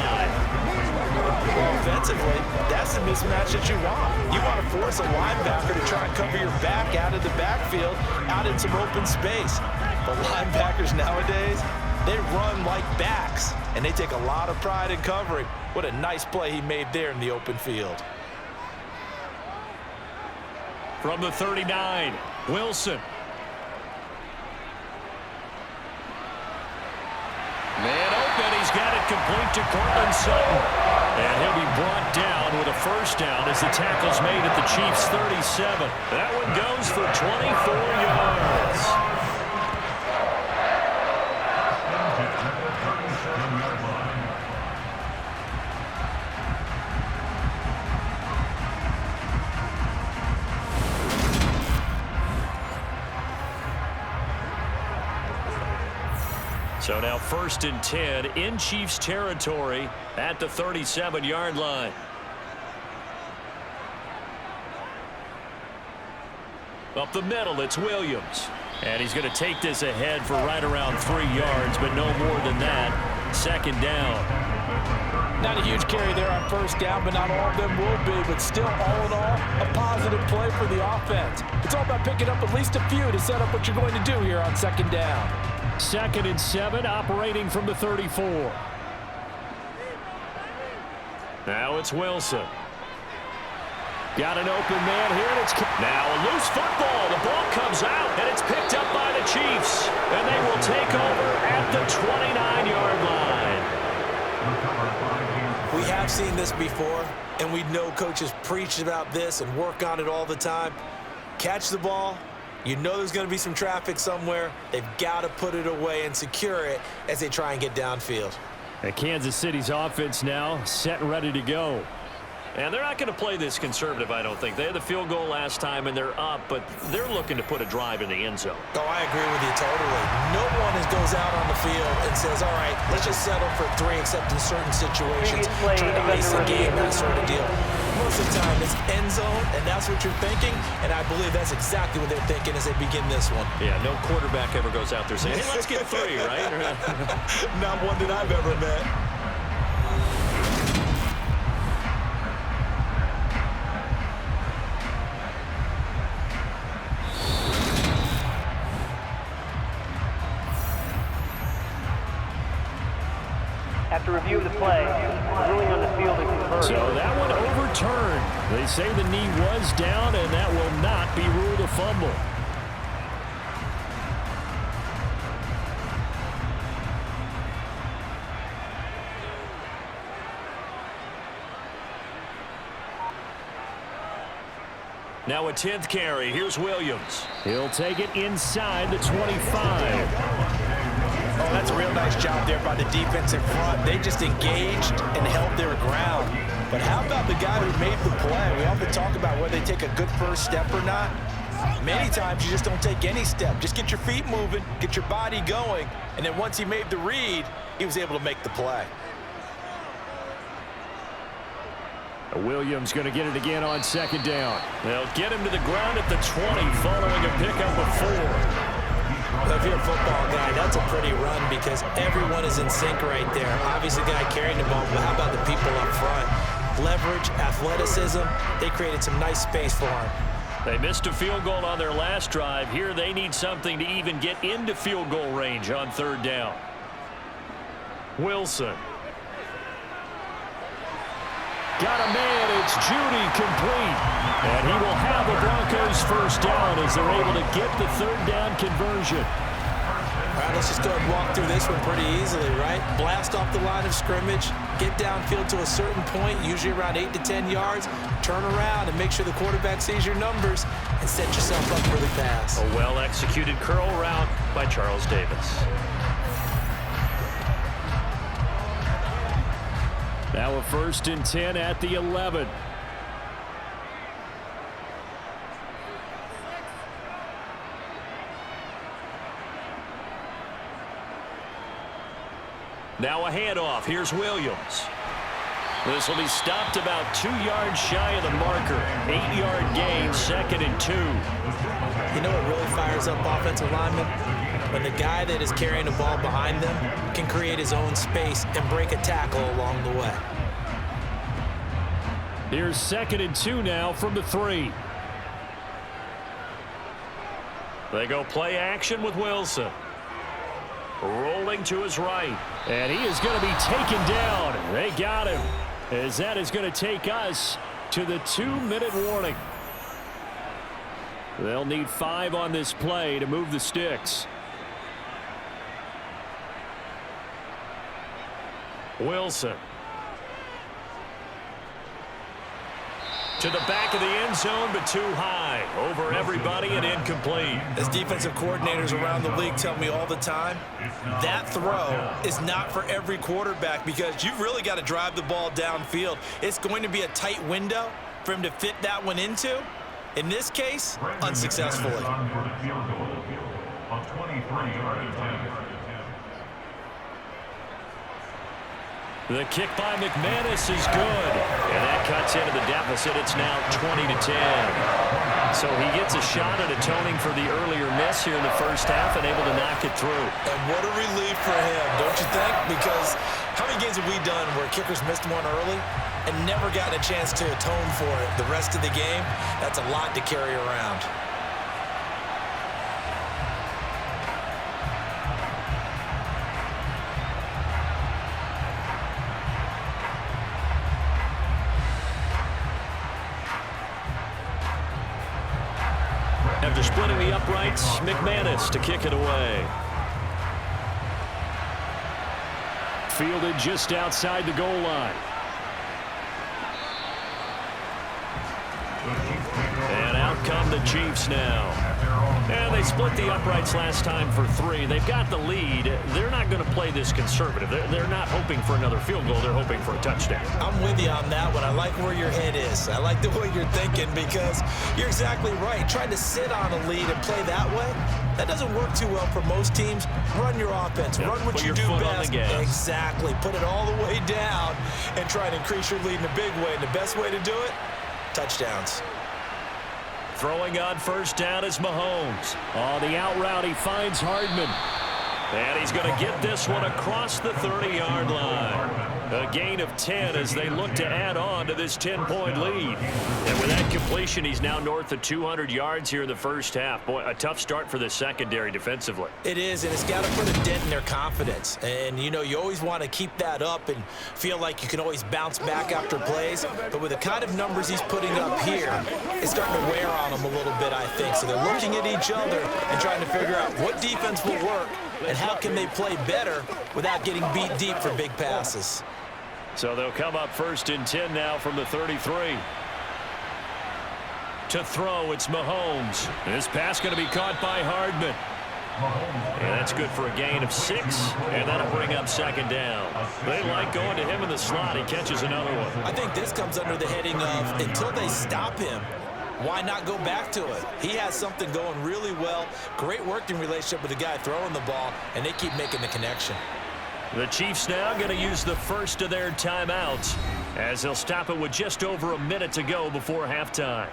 Offensively, that's the mismatch that you want. You want to force a linebacker to try and cover your back out of the backfield, out in some open space. But linebackers nowadays, they run like backs, and they take a lot of pride in covering. What a nice play he made there in the open field. From the 39, Wilson. Man open, he's got it complete to Cortland Sutton. And he'll be brought down with a first down as the tackle's made at the Chiefs' 37. That one goes for 24 yards. So now 1st and 10 in Chiefs territory at the 37-yard line. Up the middle, it's Williams. And he's going to take this ahead for right around 3 yards, but no more than that. 2nd down. Not a huge carry there on 1st down, but not all of them will be. But still, all in all, a positive play for the offense. It's all about picking up at least a few to set up what you're going to do here on 2nd down. 2nd and 7, operating from the 34. Now it's Wilson. Got an open man here, and it's now a loose football. The ball comes out, and it's picked up by the Chiefs. And they will take over at the 29-yard line. We have seen this before, and we know coaches preach about this and work on it all the time. Catch the ball. You know there's going to be some traffic somewhere. They've got to put it away and secure it as they try and get downfield. And Kansas City's offense now set and ready to go. And they're not going to play this conservative, I don't think. They had the field goal last time, and they're up, but they're looking to put a drive in the end zone. Oh, I agree with you totally. No one goes out on the field and says, all right, let's just settle for 3, except in certain situations. Try to ice the game, that sort of deal. most of the time it's end zone, and that's what you're thinking, and I believe that's exactly what they're thinking as they begin this one. Yeah, no quarterback ever goes out there saying, hey, let's get 3, right? Not one that I've ever met. After review of the play, the ruling on the field is confirmed. So that one overturned. They say the knee was down, and that will not be ruled a fumble. Now a 10th carry. Here's Williams. He'll take it inside the 25. Oh, that's a real nice job there by the defensive front. They just engaged and held their ground. But how about the guy who made the play? We often talk about whether they take a good first step or not. Many times you just don't take any step. Just get your feet moving, get your body going, and then once he made the read, he was able to make the play. Williams going to get it again on 2nd down. They'll get him to the ground at the 20 following a pickup of 4. Well, if you're a football guy, that's a pretty run because everyone is in sync right there. Obviously, the guy carrying the ball, but how about the people up front? Leverage, athleticism, they created some nice space for him. They missed a field goal on their last drive. Here they need something to even get into field goal range on 3rd down. Wilson. Got a man, it's Judy, complete. And he will have the Broncos 1st down as they're able to get the 3rd down conversion. All right, let's just go and walk through this one pretty easily, right? Blast off the line of scrimmage, get downfield to a certain point, usually around 8 to 10 yards, turn around and make sure the quarterback sees your numbers and set yourself up for the pass. A well-executed curl route by Charles Davis. Now a 1st and 10 at the 11. Now a handoff. Here's Williams. This will be stopped about 2 yards shy of the marker. 8-yard gain, 2nd and 2. You know what really fires up offensive linemen? When the guy that is carrying the ball behind them can create his own space and break a tackle along the way. Here's 2nd and 2 now from the 3. They go play action with Wilson. Rolling to his right. And he is going to be taken down. They got him. As that is going to take us to the 2-minute warning. They'll need 5 on this play to move the sticks. Wilson. To the back of the end zone, but too high. Over everybody and incomplete. As defensive coordinators around the league tell me all the time, that throw is not for every quarterback because you've really got to drive the ball downfield. It's going to be a tight window for him to fit that one into. In this case, unsuccessfully. The kick by McManus is good. And that cuts into the deficit. It's now 20 to 10. So he gets a shot at atoning for the earlier miss here in the first half and able to knock it through. And what a relief for him, don't you think? Because how many games have we done where kickers missed one early and never gotten a chance to atone for it the rest of the game? That's a lot to carry around. After splitting the uprights, McManus to kick it away. Fielded just outside the goal line. And out come the Chiefs now. And they split the uprights last time for 3. They've got the lead. They're not going to play this conservative. They're not hoping for another field goal. They're hoping for a touchdown. I'm with you on that one. I like where your head is. I like the way you're thinking because you're exactly right. Trying to sit on a lead and play that way, that doesn't work too well for most teams. Run your offense. Run what you do best. Exactly. Put it all the way down and try to increase your lead in a big way. And the best way to do it, touchdowns. Throwing on first down is Mahomes. Oh, the out route, he finds Hardman. And he's going to get this one across the 30-yard line. A gain of 10 as they look to add on to this 10-point lead. And with that completion, he's now north of 200 yards here in the first half. Boy, a tough start for the secondary defensively. It is, and it's got to put a dent in their confidence. And, you know, you always want to keep that up and feel like you can always bounce back after plays. But with the kind of numbers he's putting up here, it's starting to wear on them a little bit, I think. So they're looking at each other and trying to figure out what defense will work and how can they play better without getting beat deep for big passes. So they'll come up first and 10 now from the 33. To throw, it's Mahomes. This pass going to be caught by Hardman. And that's good for a gain of 6, and that'll bring up second down. They like going to him in the slot. He catches another one. I think this comes under the heading of until they stop him, why not go back to it? He has something going really well. Great working relationship with the guy throwing the ball, and they keep making the connection. The Chiefs now going to use the first of their timeouts as they'll stop it with just over a minute to go before halftime.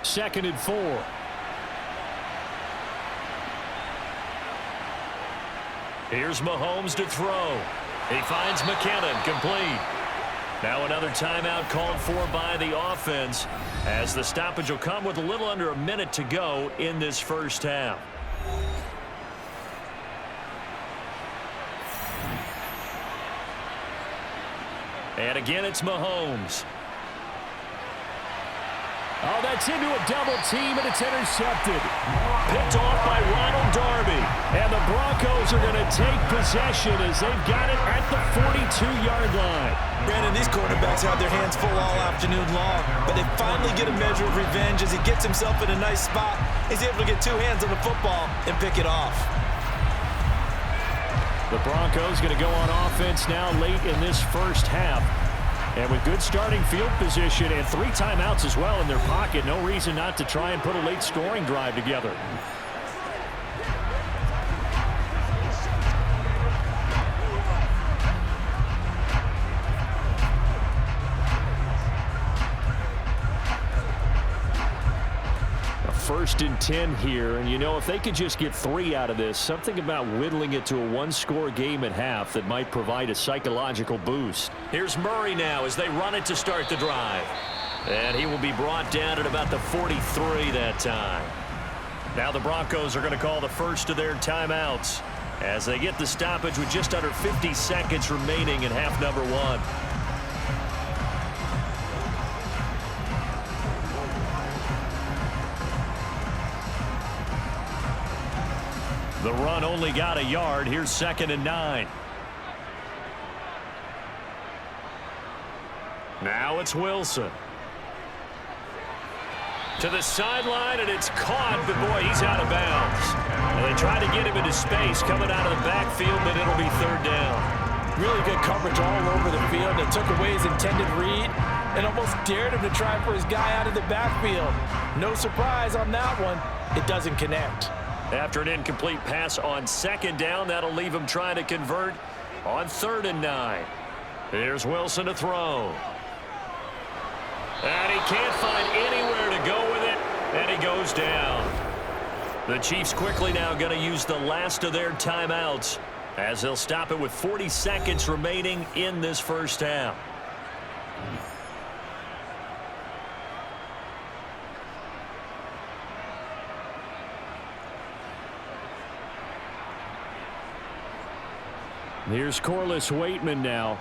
Second and 4. Here's Mahomes to throw. He finds McKinnon, complete. Now another timeout called for by the offense as the stoppage will come with a little under a minute to go in this first half. And again, it's Mahomes. Oh, that's into a double team, and it's intercepted. Picked off by Ronald Darby. And the Broncos are going to take possession as they've got it at the 42-yard line. Brandon, these quarterbacks have their hands full all afternoon long, but they finally get a measure of revenge as he gets himself in a nice spot. He's able to get 2 hands on the football and pick it off. The Broncos going to go on offense now late in this first half. And with good starting field position and 3 timeouts as well in their pocket, no reason not to try and put a late scoring drive together. First and 10 here, and you know, if they could just get 3 out of this, something about whittling it to a 1-score game at half that might provide a psychological boost. Here's Murray now as they run it to start the drive. And he will be brought down at about the 43 that time. Now the Broncos are going to call the first of their timeouts as they get the stoppage with just under 50 seconds remaining in half number 1. The run only got a yard. Here's 2nd and 9. Now it's Wilson. To the sideline, and it's caught, but boy, he's out of bounds. And they try to get him into space coming out of the backfield, but it'll be 3rd down. Really good coverage all over the field. It took away his intended read and almost dared him to try for his guy out of the backfield. No surprise on that one. It doesn't connect. After an incomplete pass on 2nd down, that'll leave him trying to convert on 3rd and 9. Here's Wilson to throw. And he can't find anywhere to go with it, and he goes down. The Chiefs quickly now going to use the last of their timeouts as they'll stop it with 40 seconds remaining in this first half. Here's Corliss Waitman now.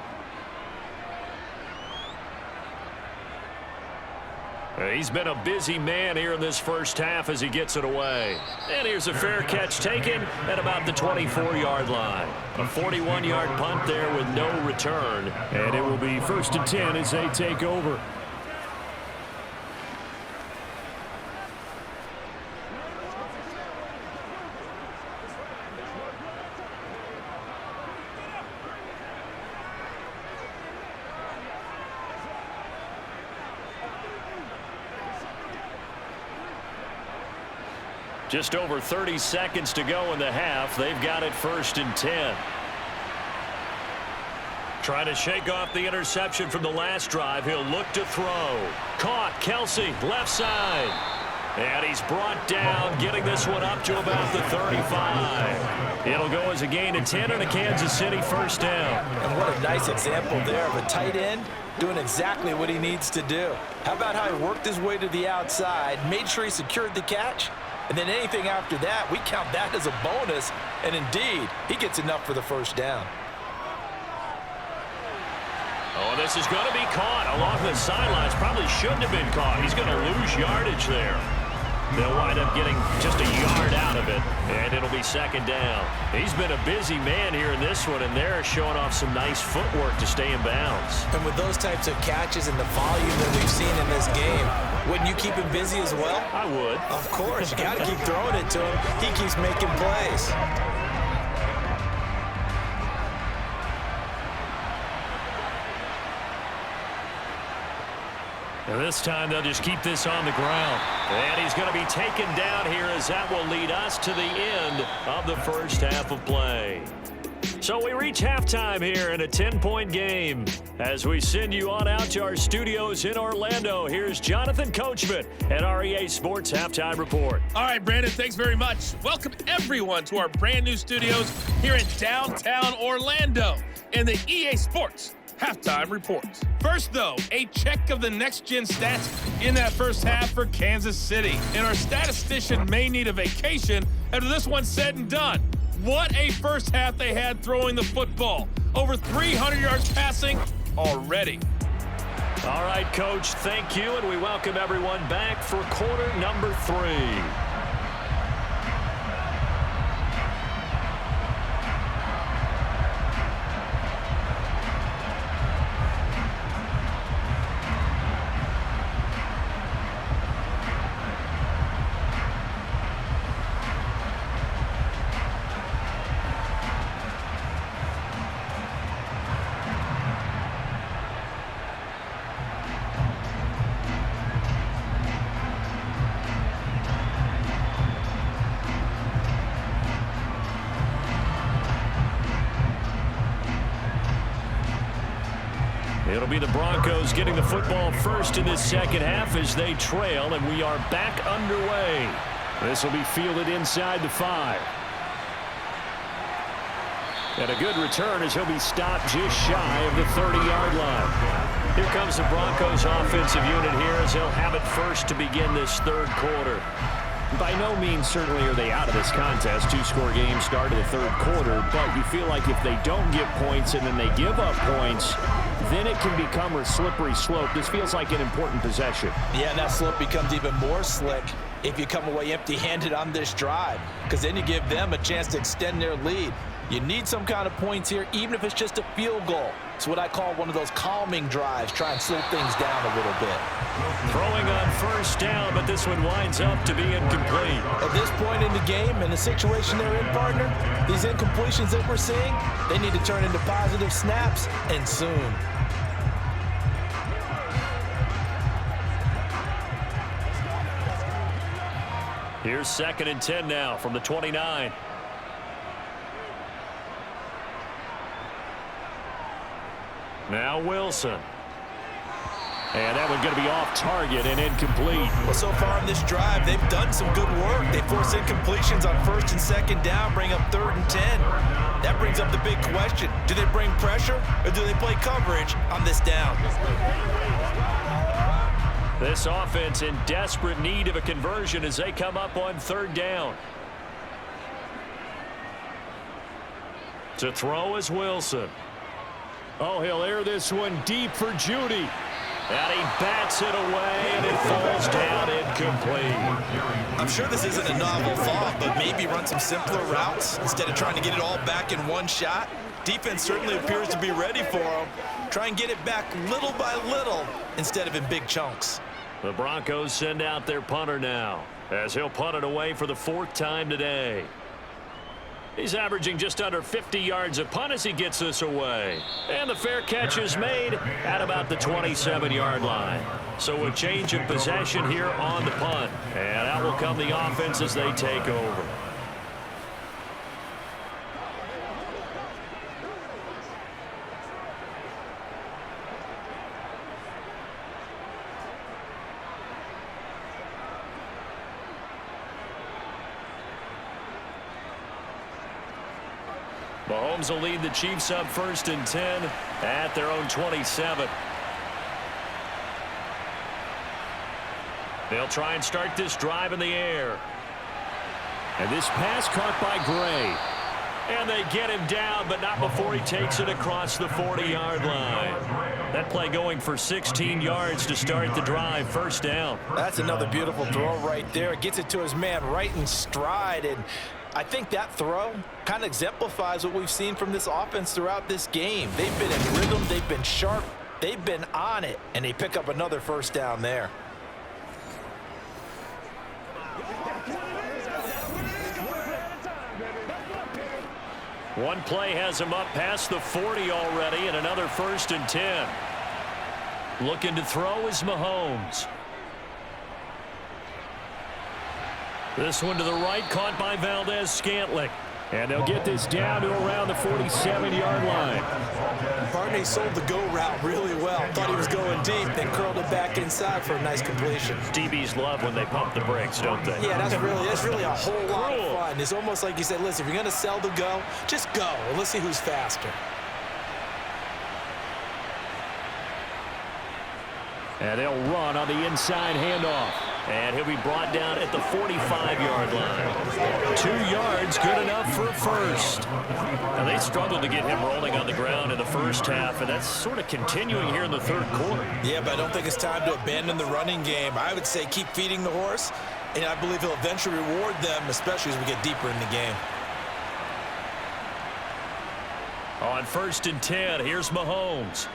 He's been a busy man here in this first half as he gets it away. And here's a fair catch taken at about the 24-yard line. A 41-yard punt there with no return. And it will be 1st and 10 as they take over. Just over 30 seconds to go in the half. They've got it 1st and 10. Trying to shake off the interception from the last drive. He'll look to throw. Caught. Kelsey, left side. And he's brought down, getting this one up to about the 35. It'll go as a gain of 10 and a Kansas City 1st down. And what a nice example there of a tight end doing exactly what he needs to do. How about how he worked his way to the outside, made sure he secured the catch, and then anything after that, we count that as a bonus. And indeed, he gets enough for the 1st down. Oh, this is going to be caught along the sidelines. Probably shouldn't have been caught. He's going to lose yardage there. They'll wind up getting just a yard out of it, and it'll be 2nd down. He's been a busy man here in this one, and they're showing off some nice footwork to stay in bounds. And with those types of catches and the volume that we've seen in this game, wouldn't you keep him busy as well? I would. Of course. You got to keep throwing it to him. He keeps making plays. And this time they'll just keep this on the ground. And he's going to be taken down here as that will lead us to the end of the first half of play. So we reach halftime here in a 10-point game. As we send you on out to our studios in Orlando, here's Jonathan Coachman at our EA Sports Halftime Report. All right, Brandon, thanks very much. Welcome everyone to our brand new studios here in downtown Orlando in the EA Sports Halftime Report. First, though, a check of the next-gen stats in that first half for Kansas City. And our statistician may need a vacation after this one's said and done. What a first half they had throwing the football. Over 300 yards passing already. All right, Coach, thank you, and we welcome everyone back for quarter number 3. It'll be the Broncos getting the football first in this second half as they trail, and we are back underway. This will be fielded inside the 5. And a good return as he'll be stopped just shy of the 30-yard line. Here comes the Broncos offensive unit here as they'll have it first to begin this third quarter. By no means certainly are they out of this contest. 2-score game start of the third quarter, but you feel like if they don't get points and then they give up points, then it can become a slippery slope. This feels like an important possession. Yeah, and that slope becomes even more slick if you come away empty-handed on this drive, because then you give them a chance to extend their lead. You need some kind of points here, even if it's just a field goal. It's what I call one of those calming drives. Try and slow things down a little bit. Throwing on first down, but this one winds up to be incomplete. At this point in the game, in the situation they're in, partner, these incompletions that we're seeing, they need to turn into positive snaps, and soon. Here's 2nd and 10 now from the 29. Now Wilson. And that one's going to be off target and incomplete. Well, so far in this drive, they've done some good work. They force incompletions on 1st and 2nd down, bring up 3rd and 10. That brings up the big question. Do they bring pressure or do they play coverage on this down? This offense in desperate need of a conversion as they come up on 3rd down. To throw is Wilson. Oh, he'll air this one deep for Judy. And he bats it away, and it falls down incomplete. I'm sure this isn't a novel thought, but maybe run some simpler routes instead of trying to get it all back in one shot. Defense certainly appears to be ready for him. Try and get it back little by little instead of in big chunks. The Broncos send out their punter now, as he'll punt it away for the 4th time today. He's averaging just under 50 yards a punt as he gets this away. And the fair catch is made at about the 27-yard line. So a change of possession here on the punt. And out will come the offense as they take over. Mahomes will lead the Chiefs up 1st and 10 at their own 27. They'll try and start this drive in the air. And this pass caught by Gray. And they get him down, but not before he takes it across the 40-yard line. That play going for 16 yards to start the drive. 1st down. That's another beautiful throw right there. It gets it to his man right in stride. And I think that throw kind of exemplifies what we've seen from this offense throughout this game. They've been in rhythm. They've been sharp. They've been on it. And they pick up another 1st down there. One play has him up past the 40 already, and another 1st and 10. Looking to throw is Mahomes. This one to the right, caught by Valdez-Scantling. And they'll get this down to around the 47-yard line. Barney sold the go route really well. Thought he was going deep, then curled it back inside for a nice completion. DBs love when they pump the brakes, don't they? Yeah, that's really a whole lot of fun. It's almost like you said, listen, if you're going to sell the go, just go. And let's see who's faster. And they'll run on the inside handoff. And he'll be brought down at the 45-yard line. 2 yards, good enough for a first. Now, they struggled to get him rolling on the ground in the first half, and that's sort of continuing here in the 3rd quarter. Yeah, but I don't think it's time to abandon the running game. I would say keep feeding the horse, and I believe he'll eventually reward them, especially as we get deeper in the game. On 1st and 10, here's Mahomes.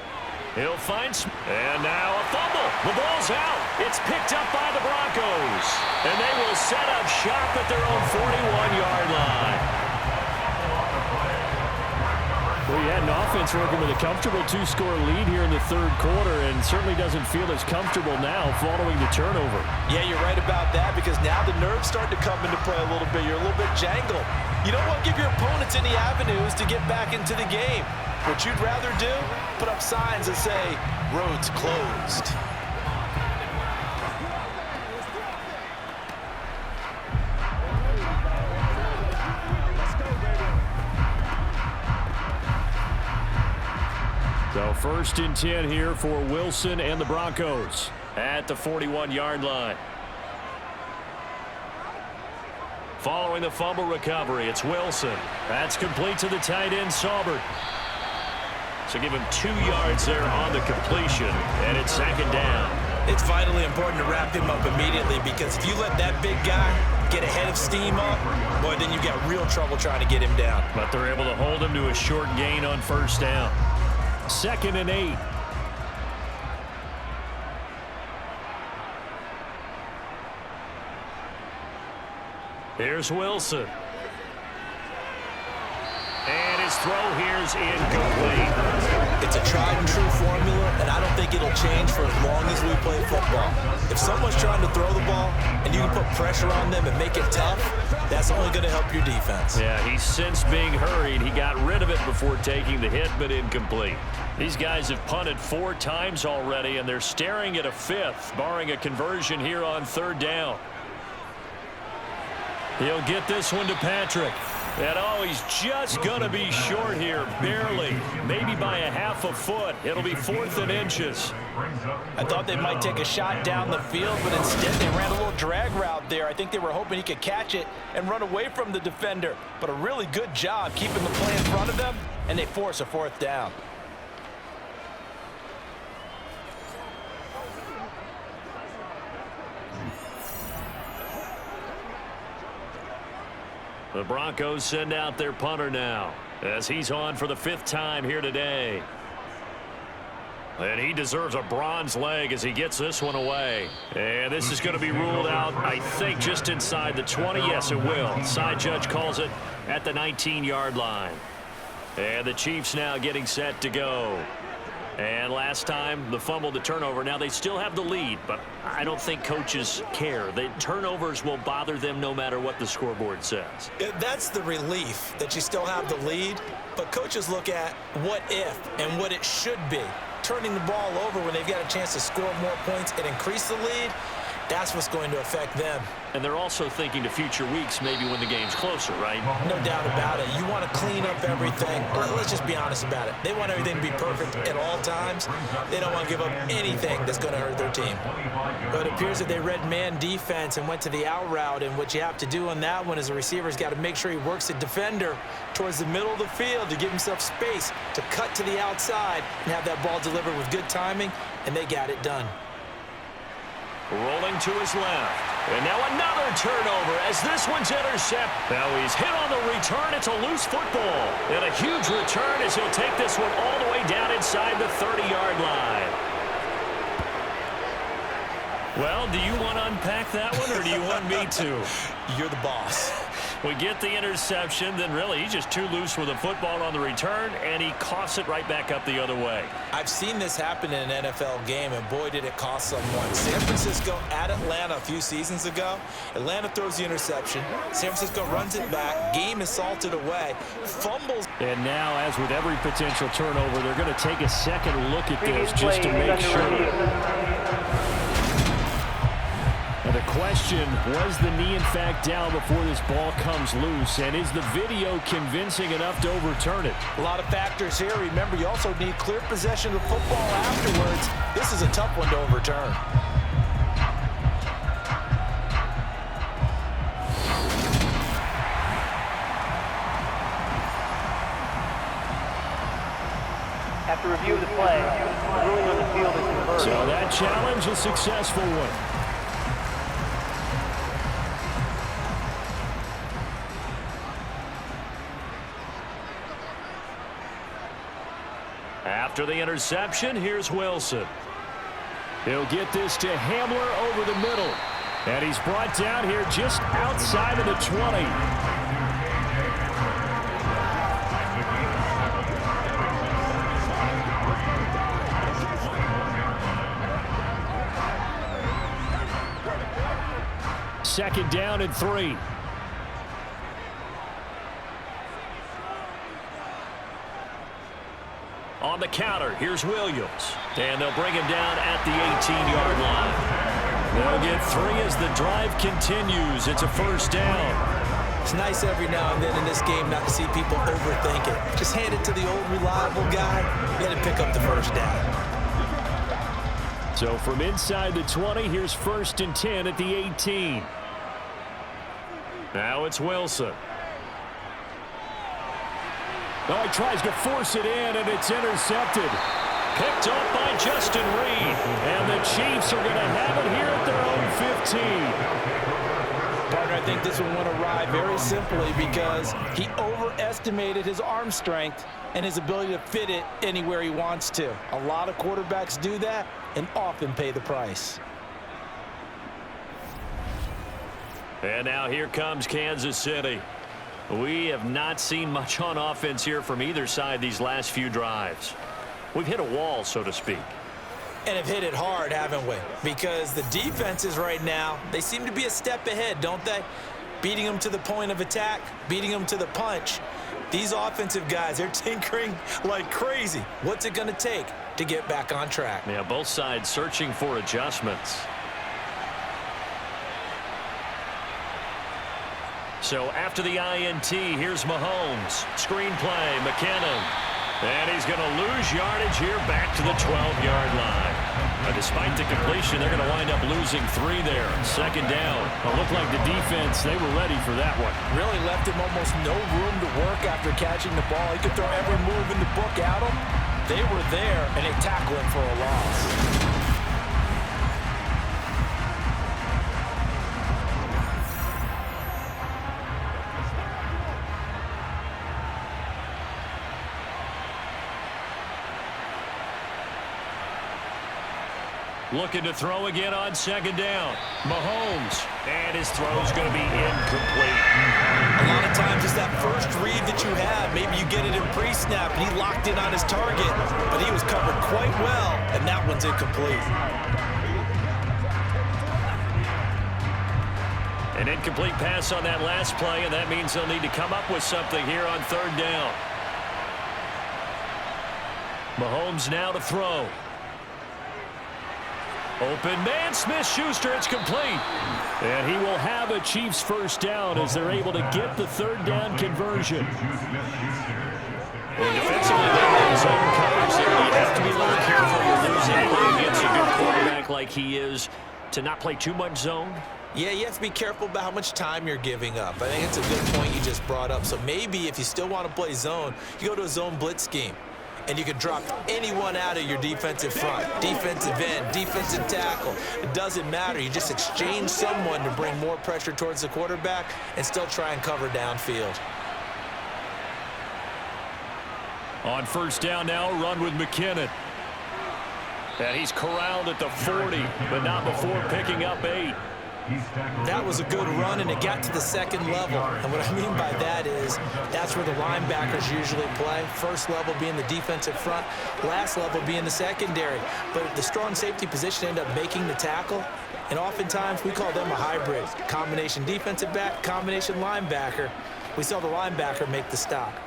He'll find and now a fumble. The ball's out. It's picked up by the Broncos. And they will set up shop at their own 41-yard line. Well, you had an offense working with a comfortable 2-score lead here in the 3rd quarter, and certainly doesn't feel as comfortable now following the turnover. Yeah, you're right about that, because now the nerves start to come into play a little bit. You're a little bit jangled. You don't want to give your opponents any avenues to get back into the game. What you'd rather do, put up signs that say, roads closed. So 1st and 10 here for Wilson and the Broncos at the 41-yard line. Following the fumble recovery, it's Wilson. That's complete to the tight end, Saubert. So give him 2 yards there on the completion, and it's 2nd down. It's vitally important to wrap him up immediately, because if you let that big guy get a head of steam up, boy, then you've got real trouble trying to get him down. But they're able to hold him to a short gain on 1st down. 2nd and 8. Here's Wilson. And his throw here's incomplete. It's a tried and true formula, and I don't think it'll change for as long as we play football. If someone's trying to throw the ball and you can put pressure on them and make it tough, that's only going to help your defense. Yeah, he's since being hurried. He got rid of it before taking the hit, but incomplete. These guys have punted 4 times already, and they're staring at a 5th, barring a conversion here on 3rd down. He'll get this one to Patrick. And oh, he's just going to be short here, barely, maybe by a half a foot. It'll be 4th and inches. I thought they might take a shot down the field, but instead they ran a little drag route there. I think they were hoping he could catch it and run away from the defender. But a really good job keeping the play in front of them, and they force a 4th down. The Broncos send out their punter now as he's on for the 5th time here today. And he deserves a bronze leg as he gets this one away. And this is going to be ruled out, I think, just inside the 20. Yes, it will. Side judge calls it at the 19-yard line. And the Chiefs now getting set to go. And last time, the fumble, the turnover. Now, they still have the lead, but I don't think coaches care. The turnovers will bother them no matter what the scoreboard says. That's the relief that you still have the lead, but coaches look at what if and what it should be. Turning the ball over when they've got a chance to score more points and increase the lead, that's what's going to affect them. And they're also thinking to future weeks, maybe when the game's closer, right? No doubt about it. You want to clean up everything. Let's just be honest about it. They want everything to be perfect at all times. They don't want to give up anything that's going to hurt their team. But it appears that they read man defense and went to the out route, and what you have to do on that one is the receiver's got to make sure he works the defender towards the middle of the field to give himself space to cut to the outside and have that ball delivered with good timing, and they got it done. Rolling to his left. And now another turnover as this one's intercepted. Now he's hit on the return. It's a loose football. And a huge return as he'll take this one all the way down inside the 30-yard line. Well, do you want to unpack that one, or do you want me to? You're the boss. We get the interception, then really he's just too loose with the football on the return, and he coughs it right back up the other way. I've seen this happen in an NFL game, and boy, did it cost someone. San Francisco at Atlanta a few seasons ago. Atlanta throws the interception. San Francisco runs it back. Game is salted away. Fumbles. And now, as with every potential turnover, they're going to take a second look at this just to make sure. And the question, was the knee in fact down before this ball comes loose? And is the video convincing enough to overturn it? A lot of factors here. Remember, you also need clear possession of the football afterwards. This is a tough one to overturn. After review of the play, the ruling on the field is converted. So that challenge, a successful one. After the interception, here's Wilson. He'll get this to Hamler over the middle. And he's brought down here just outside of the 20. Second down and 3. On the counter, here's Williams. And they'll bring him down at the 18-yard line. They'll get 3 as the drive continues. It's a first down. It's nice every now and then in this game not to see people overthink it. Just hand it to the old reliable guy, let him pick up the first down. So from inside the 20, here's 1st and 10 at the 18. Now it's Wilson. Oh, he tries to force it in, and it's intercepted. Picked up by Justin Reed. And the Chiefs are going to have it here at their own 15. Partner, I think this one went awry very simply because he overestimated his arm strength and his ability to fit it anywhere he wants to. A lot of quarterbacks do that and often pay the price. And now here comes Kansas City. We have not seen much on offense here from either side these last few drives. We've hit a wall, so to speak. And have hit it hard, haven't we? Because the defenses right now, they seem to be a step ahead, don't they? Beating them to the point of attack, beating them to the punch. These offensive guys, they're tinkering like crazy. What's it going to take to get back on track? Yeah, both sides searching for adjustments. So after the INT, here's Mahomes. Screen play, McKinnon. And he's going to lose yardage here back to the 12-yard line. Despite the completion, they're going to wind up losing 3 there. Second down. It looked like the defense, they were ready for that one. Really left him almost no room to work after catching the ball. He could throw every move in the book at him. They were there, and they tackled him for a loss. Looking to throw again on second down. Mahomes. And his throw's going to be incomplete. A lot of times it's that first read that you have. Maybe you get it in pre-snap, and he locked in on his target, but he was covered quite well, and that one's incomplete. An incomplete pass on that last play, and that means they'll need to come up with something here on third down. Mahomes now to throw. Open man, Smith-Schuster, it's complete. And he will have a Chiefs first down as they're able to get the third down conversion. Well, defensively, they're in zone coverage there. You have to be a little careful. You're losing against a good quarterback like he is to not play too much zone. Yeah, you have to be careful about how much time you're giving up. I think it's a good point you just brought up. So maybe if you still want to play zone, you go to a zone blitz scheme. And you can drop anyone out of your defensive front, defensive end, defensive tackle. It doesn't matter. You just exchange someone to bring more pressure towards the quarterback and still try and cover downfield. On first down now, run with McKinnon. And he's corralled at the 40, but not before picking up 8. That was a good run, and it got to the second level. And what I mean by that is that's where the linebackers usually play. First level being the defensive front, last level being the secondary. But the strong safety position ended up making the tackle. And oftentimes we call them a hybrid. Combination defensive back, combination linebacker. We saw the linebacker make the stop.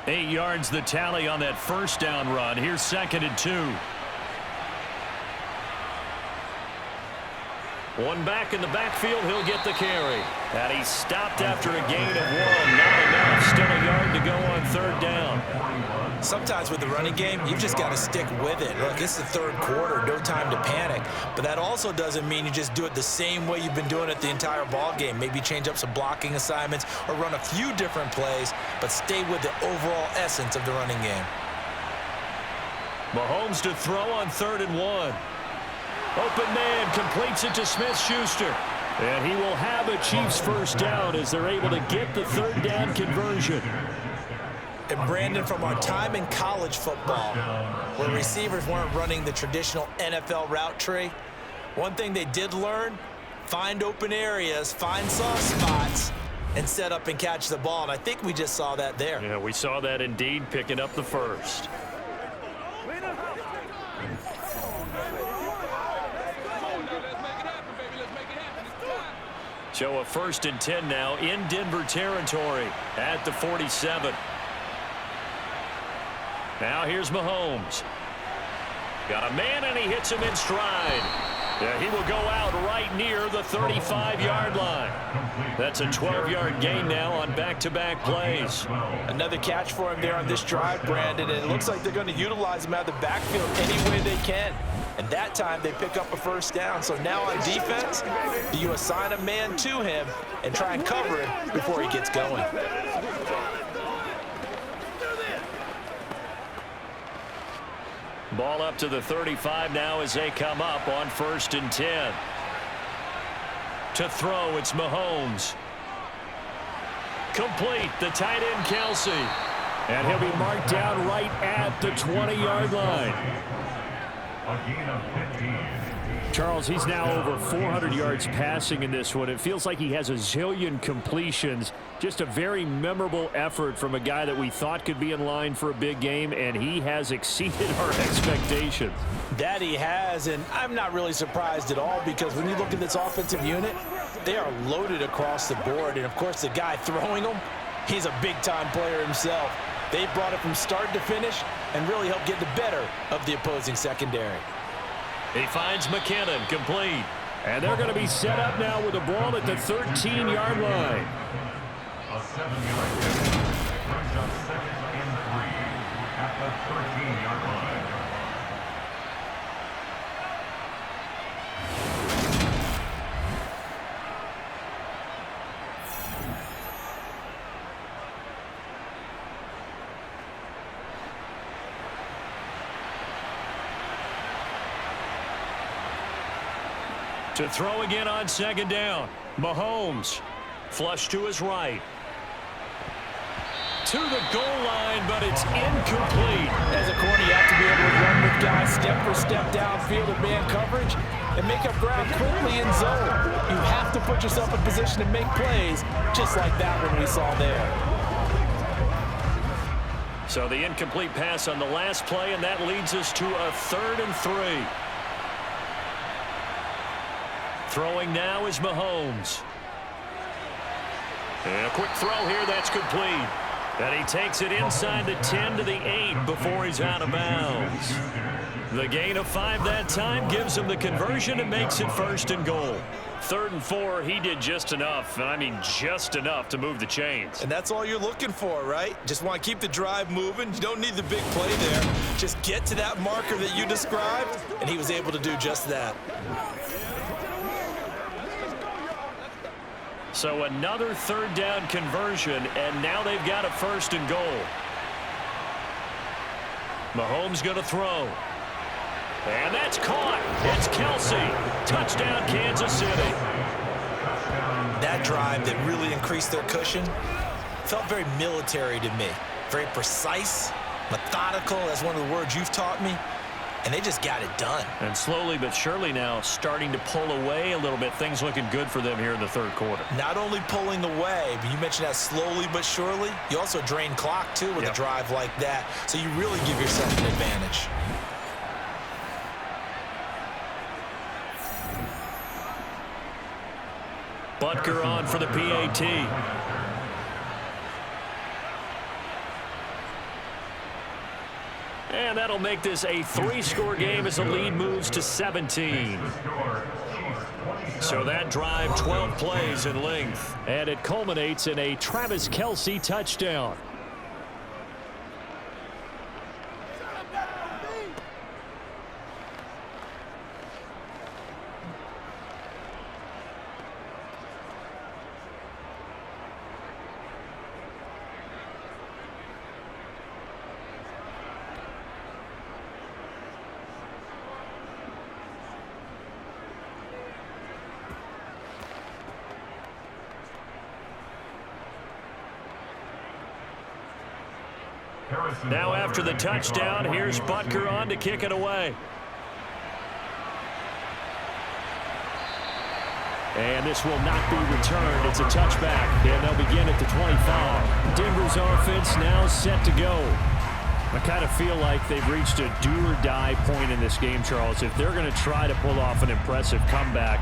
8 yards the tally on that first down run. Here's 2nd and 2. One back in the backfield, he'll get the carry. And he stopped after a gain of 1. Not enough. Still a yard to go on third down. Sometimes with the running game, you've just got to stick with it. Look, it's the third quarter, no time to panic. But that also doesn't mean you just do it the same way you've been doing it the entire ball game. Maybe change up some blocking assignments or run a few different plays, but stay with the overall essence of the running game. Mahomes to throw on 3rd and 1. Open man completes it to Smith-Schuster. And he will have a Chiefs first down as they're able to get the third down conversion. And Brandon, from our time in college football, where receivers weren't running the traditional NFL route tree, one thing they did learn, find open areas, find soft spots, and set up and catch the ball. And I think we just saw that there. Yeah, we saw that indeed, picking up the first. So a 1st and 10 now in Denver territory at the 47. Now here's Mahomes. Got a man, and he hits him in stride. Yeah, he will go out right near the 35-yard line. That's a 12-yard gain now on back-to-back plays. Another catch for him there on this drive, Brandon, and it looks like they're going to utilize him out of the backfield any way they can. And that time they pick up a first down. So now on defense, do you assign a man to him and try and cover him before he gets going? Ball up to the 35 now as they come up on 1st and 10. To throw, it's Mahomes. Complete, the tight end Kelsey. And he'll be marked down right at the 20-yard line. Charles, he's now over 400 yards passing in this one. It feels like he has a zillion completions. Just a very memorable effort from a guy that we thought could be in line for a big game, and he has exceeded our expectations. That he has, and I'm not really surprised at all, because when you look at this offensive unit, they are loaded across the board. And, of course, the guy throwing them, he's a big-time player himself. They brought it from start to finish and really helped get the better of the opposing secondary. He finds McKinnon, complete. And they're going to be set up now with a ball at the 13-yard line. A 7-yard penalty brings up 2nd and 3 at the 13-yard line. To throw again on 2nd down. Mahomes. Flush to his right. To the goal line, but it's incomplete. As a corner, you have to be able to run with with guys step for step downfield in man coverage and make up ground quickly in zone. You have to put yourself in position to make plays, just like that one we saw there. So the incomplete pass on the last play, and that leads us to a 3rd and 3. Throwing now is Mahomes. And a quick throw here, that's complete. And he takes it inside the 10 to the 8 before he's out of bounds. The gain of 5 that time gives him the conversion and makes it 1st and goal. 3rd and 4, he did just enough, and I mean just enough to move the chains. And that's all you're looking for, right? Just want to keep the drive moving. You don't need the big play there. Just get to that marker that you described, and he was able to do just that. So another 3rd down conversion, and now they've got a 1st and goal. Mahomes going to throw. And that's caught. It's Kelsey. Touchdown, Kansas City. That drive that really increased their cushion felt very military to me. Very precise, methodical. That's one of the words you've taught me. And they just got it done. And slowly but surely now starting to pull away a little bit. Things looking good for them here in the 3rd quarter. Not only pulling away, but you mentioned that slowly but surely. You also drain clock, too, with a drive like that. So you really give yourself an advantage. Butker on for the PAT. And that'll make this a 3-score game as the lead moves to 17. So that drive, 12 plays in length. And it culminates in a Travis Kelce touchdown. Now after the touchdown, here's Butker on to kick it away. And this will not be returned. It's a touchback, and they'll begin at the 25. Denver's offense now set to go. I kind of feel like they've reached a do-or-die point in this game, Charles. If they're going to try to pull off an impressive comeback,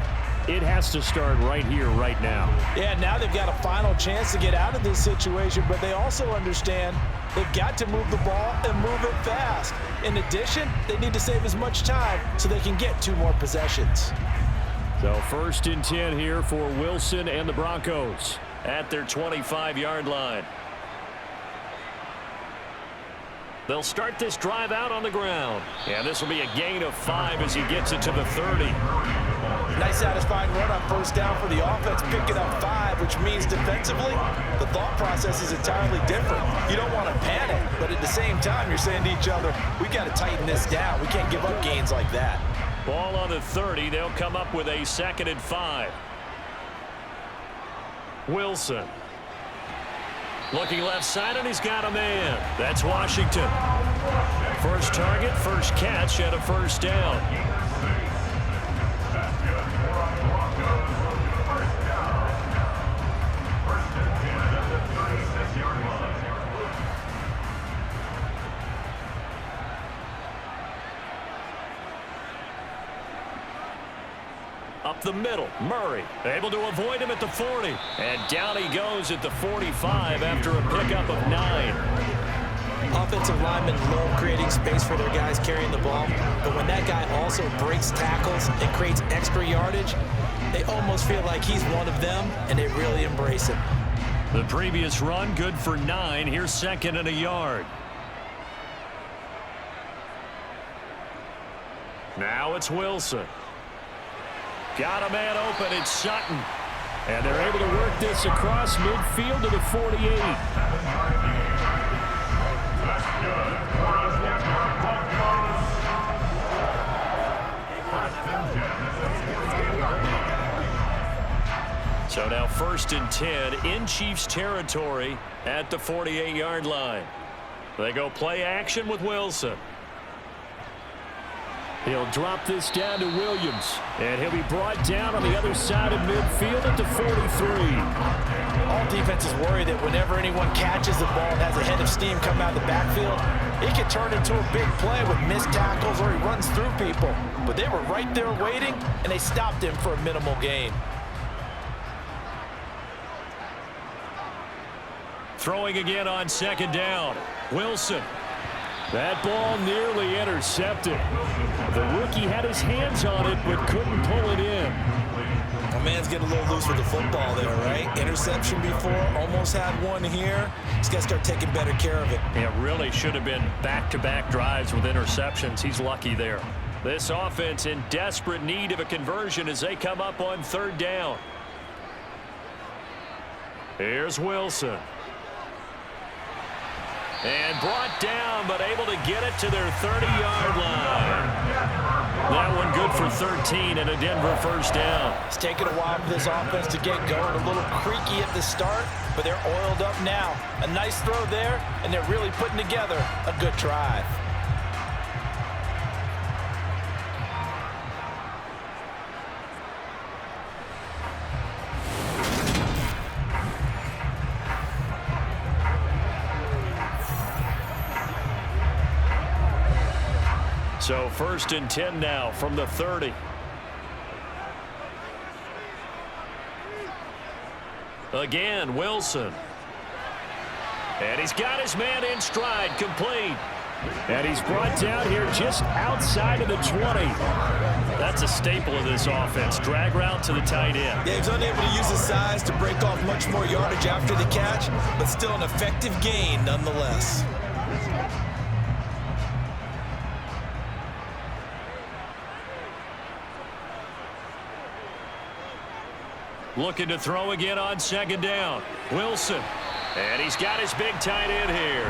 it has to start right here, right now. Yeah, now they've got a final chance to get out of this situation, but they also understand they've got to move the ball and move it fast. In addition, they need to save as much time so they can get 2 more possessions. So 1st and 10 here for Wilson and the Broncos at their 25-yard line. They'll start this drive out on the ground. And this will be a gain of 5 as he gets it to the 30. Nice satisfying run on 1st down for the offense, picking up 5, which means defensively, the thought process is entirely different. You don't want to panic, but at the same time, you're saying to each other, we got to tighten this down. We can't give up gains like that. Ball on the 30. They'll come up with a 2nd and 5. Wilson. Looking left side, and he's got a man. That's Washington. First target, first catch, and a 1st down. Up the middle, Murray able to avoid him at the 40. And down he goes at the 45 after a pickup of 9. Offensive linemen love creating space for their guys carrying the ball, but when that guy also breaks tackles and creates extra yardage, they almost feel like he's one of them, and they really embrace him. The previous run good for 9. Here's 2nd and a yard. Now it's Wilson. Got a man open. It's Sutton. And they're able to work this across midfield to the 48. So now 1st and 10 in Chiefs territory at the 48-yard line. They go play action with Wilson. He'll drop this down to Williams. And he'll be brought down on the other side of midfield at the 43. All defenses worry that whenever anyone catches the ball and has a head of steam coming out of the backfield, it can turn into a big play with missed tackles or he runs through people. But they were right there waiting, and they stopped him for a minimal gain. Throwing again on second down. Wilson. That ball nearly intercepted. The rookie had his hands on it but couldn't pull it in. My man's getting a little loose with the football there, right? Interception before, almost had one here. He's got to start taking better care of it. It really should have been back-to-back drives with interceptions. He's lucky there. This offense in desperate need of a conversion as they come up on third down. Here's Wilson. And brought down, but able to get it to their 30-yard line. That one good for 13 and a Denver first down. It's taken a while for this offense to get going. A little creaky at the start, but they're oiled up now. A nice throw there, and they're really putting together a good drive. So first and 10 now from the 30. Again, Wilson. And he's got his man in stride, complete. And he's brought down here just outside of the 20. That's a staple of this offense. Drag route to the tight end. Yeah, he's unable to use his size to break off much more yardage after the catch, but still an effective gain nonetheless. Looking to throw again on second down. Wilson. And he's got his big tight end here.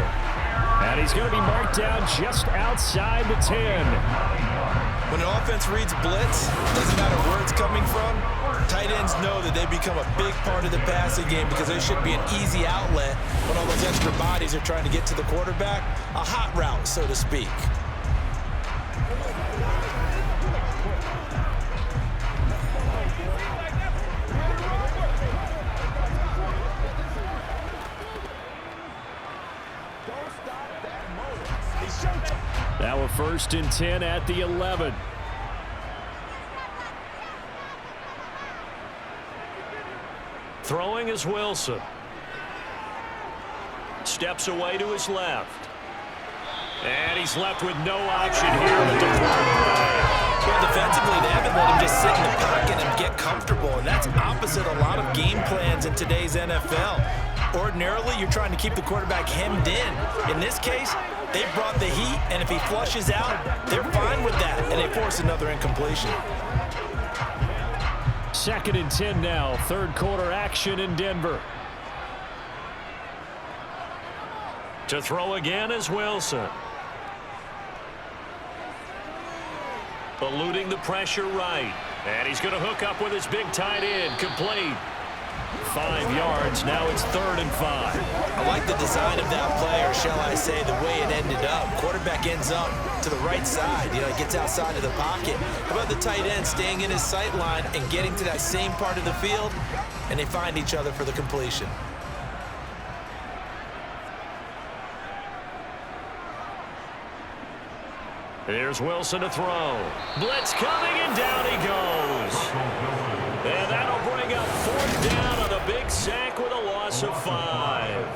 And he's going to be marked down just outside the 10. When an offense reads blitz, doesn't matter where it's coming from, tight ends know that they become a big part of the passing game because there should be an easy outlet when all those extra bodies are trying to get to the quarterback. A hot route, so to speak. Now a first and 10 at the 11. Throwing is Wilson. Steps away to his left. And he's left with no option here but to throw it away. Well, defensively, they haven't let him just sit in the pocket and get comfortable, and that's opposite a lot of game plans in today's NFL. Ordinarily, you're trying to keep the quarterback hemmed in. In this case, they brought the heat, and if he flushes out, they're fine with that, and they force another incompletion. Second and 10 now, third quarter action in Denver. To throw again is Wilson. Eluding the pressure right. And he's going to hook up with his big tight end, complete. 5 yards, now it's 3rd and 5. I like the design of that play, or shall I say the way it ended up. Quarterback ends up to the right side, he gets outside of the pocket. How about the tight end staying in his sight line and getting to that same part of the field, and they find each other for the completion. Here's Wilson to throw. Blitz coming, and down he goes. And that'll bring up 4th down on a big sack with a loss of 5.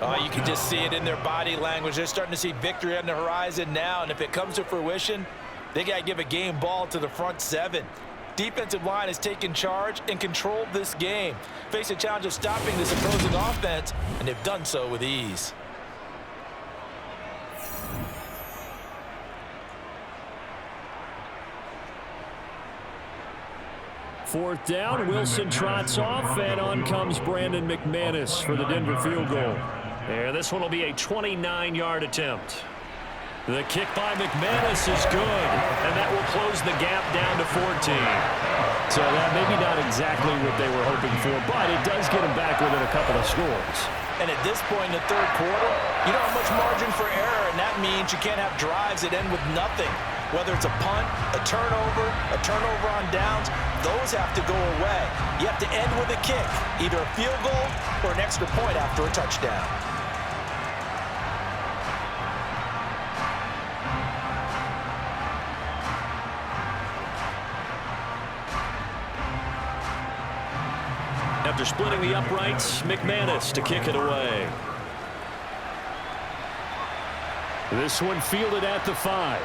Oh, you can just see it in their body language. They're starting to see victory on the horizon now, and if it comes to fruition, they got to give a game ball to the front 7. Defensive line has taken charge and controlled this game. Face a challenge of stopping this opposing offense, and they've done so with ease. Fourth down, Wilson trots off, and on comes Brandon McManus for the Denver field goal. And this one will be a 29-yard attempt. The kick by McManus is good, and that will close the gap down to 14. So that maybe not exactly what they were hoping for, but it does get them back within a couple of scores. And at this point in the 3rd quarter, you don't have much margin for error, and that means you can't have drives that end with nothing. Whether it's a punt, a turnover on downs, those have to go away. You have to end with a kick, either a field goal or an extra point after a touchdown. After splitting the uprights, McManus to kick it away. This one fielded at the 5.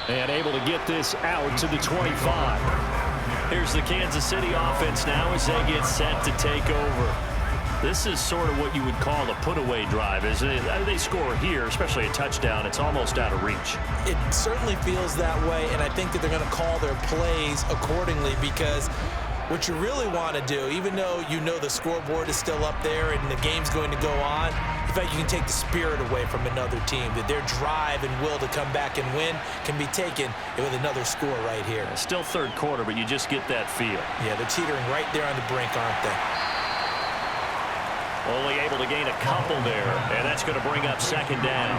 And able to get this out to the 25. Here's the Kansas City offense now as they get set to take over. This is sort of what you would call a put-away drive, isn't it? They score here, especially a touchdown. It's almost out of reach. It certainly feels that way, and I think that they're going to call their plays accordingly because what you really want to do, even though you know the scoreboard is still up there and the game's going to go on, in fact, you can take the spirit away from another team, that their drive and will to come back and win can be taken with another score right here. Still third quarter, but you just get that feel. Yeah, they're teetering right there on the brink, aren't they? Only able to gain a couple there, and that's going to bring up second down.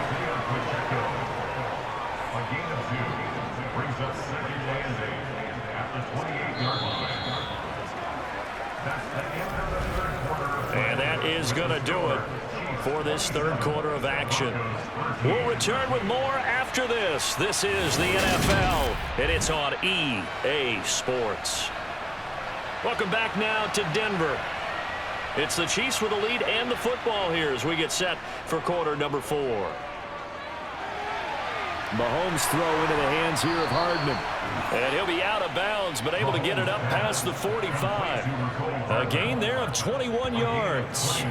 A gain of 2 brings up second and 8 at the 28-yard line. That's the end of the third quarter. And that is going to do it for this third quarter of action. We'll return with more after this. This is the NFL, and it's on EA Sports. Welcome back now to Denver. It's the Chiefs with the lead and the football here as we get set for quarter number 4. Mahomes throw into the hands here of Hardman. And he'll be out of bounds, but able to get it up past the 45. A gain there of 21 yards.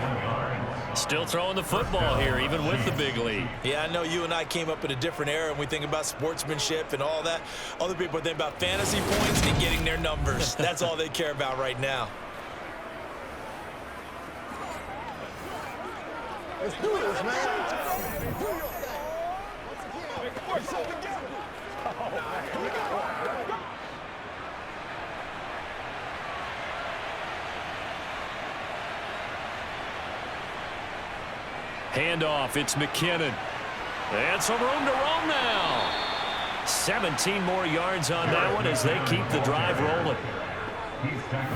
Still throwing the football here, even with the big lead. Yeah, I know you and I came up in a different era, and we think about sportsmanship and all that. Other people think about fantasy points and getting their numbers. That's all they care about right now. Let's do this, man. Handoff, it's McKinnon. And some room to roam now. 17 more yards on that one as they keep the drive rolling.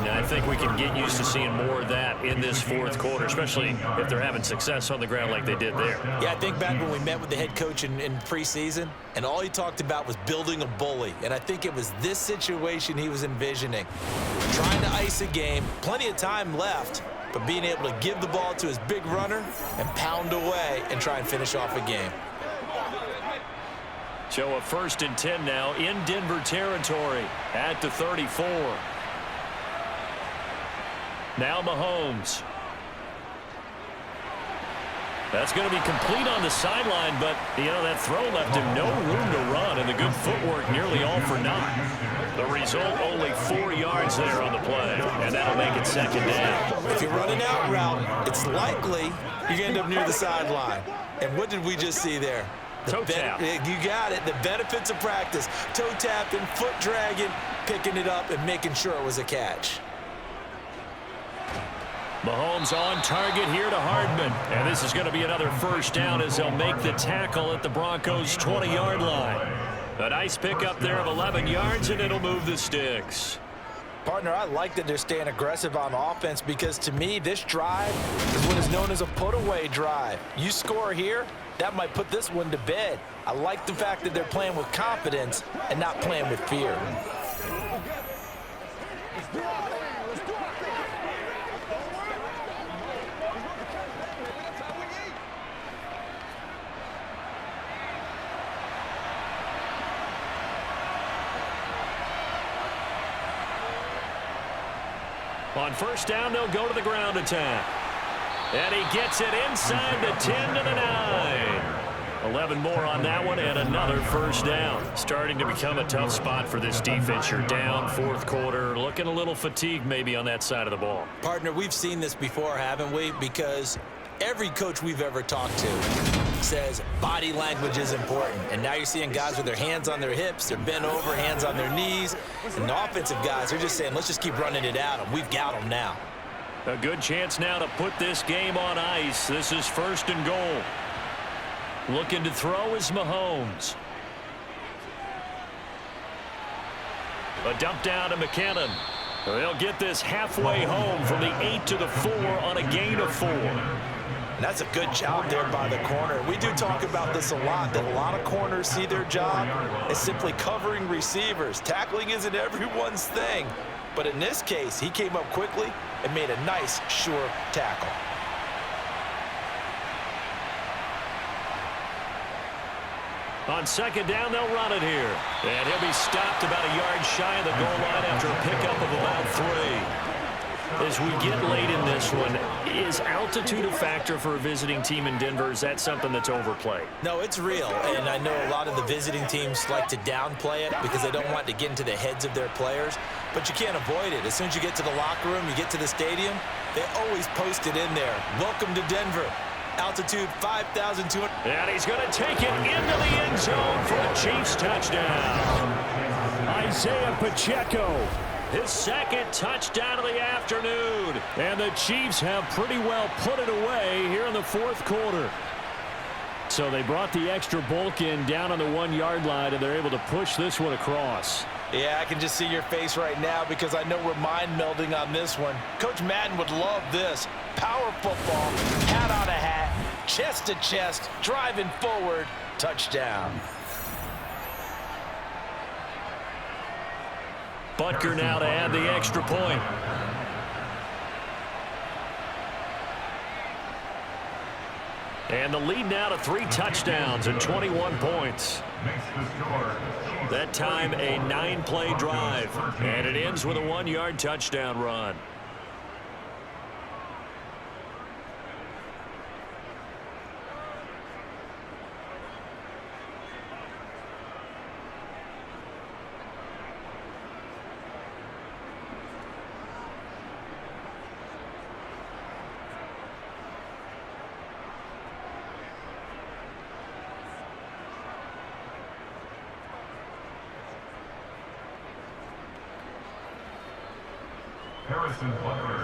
Now, I think we can get used to seeing more of that in this fourth quarter, especially if they're having success on the ground like they did there. Yeah, I think back when we met with the head coach in preseason, and all he talked about was building a bully. And I think it was this situation he was envisioning. Trying to ice a game, plenty of time left, but being able to give the ball to his big runner and pound away and try and finish off a game. So a 1st and 10 now in Denver territory at the 34. Now Mahomes. That's going to be complete on the sideline, but, you know, that throw left him no room to run, and the good footwork nearly all for naught. The result, only 4 yards there on the play, and that'll make it second down. If you're running out route, it's likely you're going to end up near the sideline. And what did we just see there? Toe tap. You got it. The benefits of practice. Toe tapping, foot dragging, picking it up, and making sure it was a catch. Mahomes on target here to Hardman. And this is going to be another first down as they'll make the tackle at the Broncos' 20-yard line. A nice pickup there of 11 yards, and it'll move the sticks. Partner, I like that they're staying aggressive on offense because, to me, this drive is what is known as a put-away drive. You score here, that might put this one to bed. I like the fact that they're playing with confidence and not playing with fear. On first down, they'll go to the ground attack. And he gets it inside the 10 to the 9. 11 more on that one, and another first down. Starting to become a tough spot for this defense. You're down fourth quarter, looking a little fatigued maybe on that side of the ball. Partner, we've seen this before, haven't we? Because every coach we've ever talked to says body language is important. And now you're seeing guys with their hands on their hips, they're bent over, hands on their knees. And the offensive guys are just saying, let's just keep running it at them. We've got them now. A good chance now to put this game on ice. This is 1st and goal. Looking to throw is Mahomes. A dump down to McKinnon. They'll get this halfway home from the 8 to the 4 on a gain of 4. And that's a good job there by the corner. We do talk about this a lot, that a lot of corners see their job as simply covering receivers. Tackling isn't everyone's thing. But in this case, he came up quickly and made a nice, sure tackle. On second down, they'll run it here. And he'll be stopped about a yard shy of the goal line after a pickup of about 3. As we get late in this one, is altitude a factor for a visiting team in Denver? Is that something that's overplayed? No, it's real, and I know a lot of the visiting teams like to downplay it because they don't want to get into the heads of their players, but you can't avoid it. As soon as you get to the locker room, you get to the stadium, they always post it in there. Welcome to Denver. Altitude 5,200. And he's going to take it into the end zone for a Chiefs touchdown. Isaiah Pacheco. His second touchdown of the afternoon. And the Chiefs have pretty well put it away here in the fourth quarter. So they brought the extra bulk in down on the 1-yard line, and they're able to push this one across. Yeah, I can just see your face right now because I know we're mind melding on this one. Coach Madden would love this. Power football, hat on a hat, chest to chest, driving forward, touchdown. Butker now to add the extra point. And the lead now to 3 touchdowns and 21 points. That time a 9-play drive. And it ends with a 1-yard touchdown run.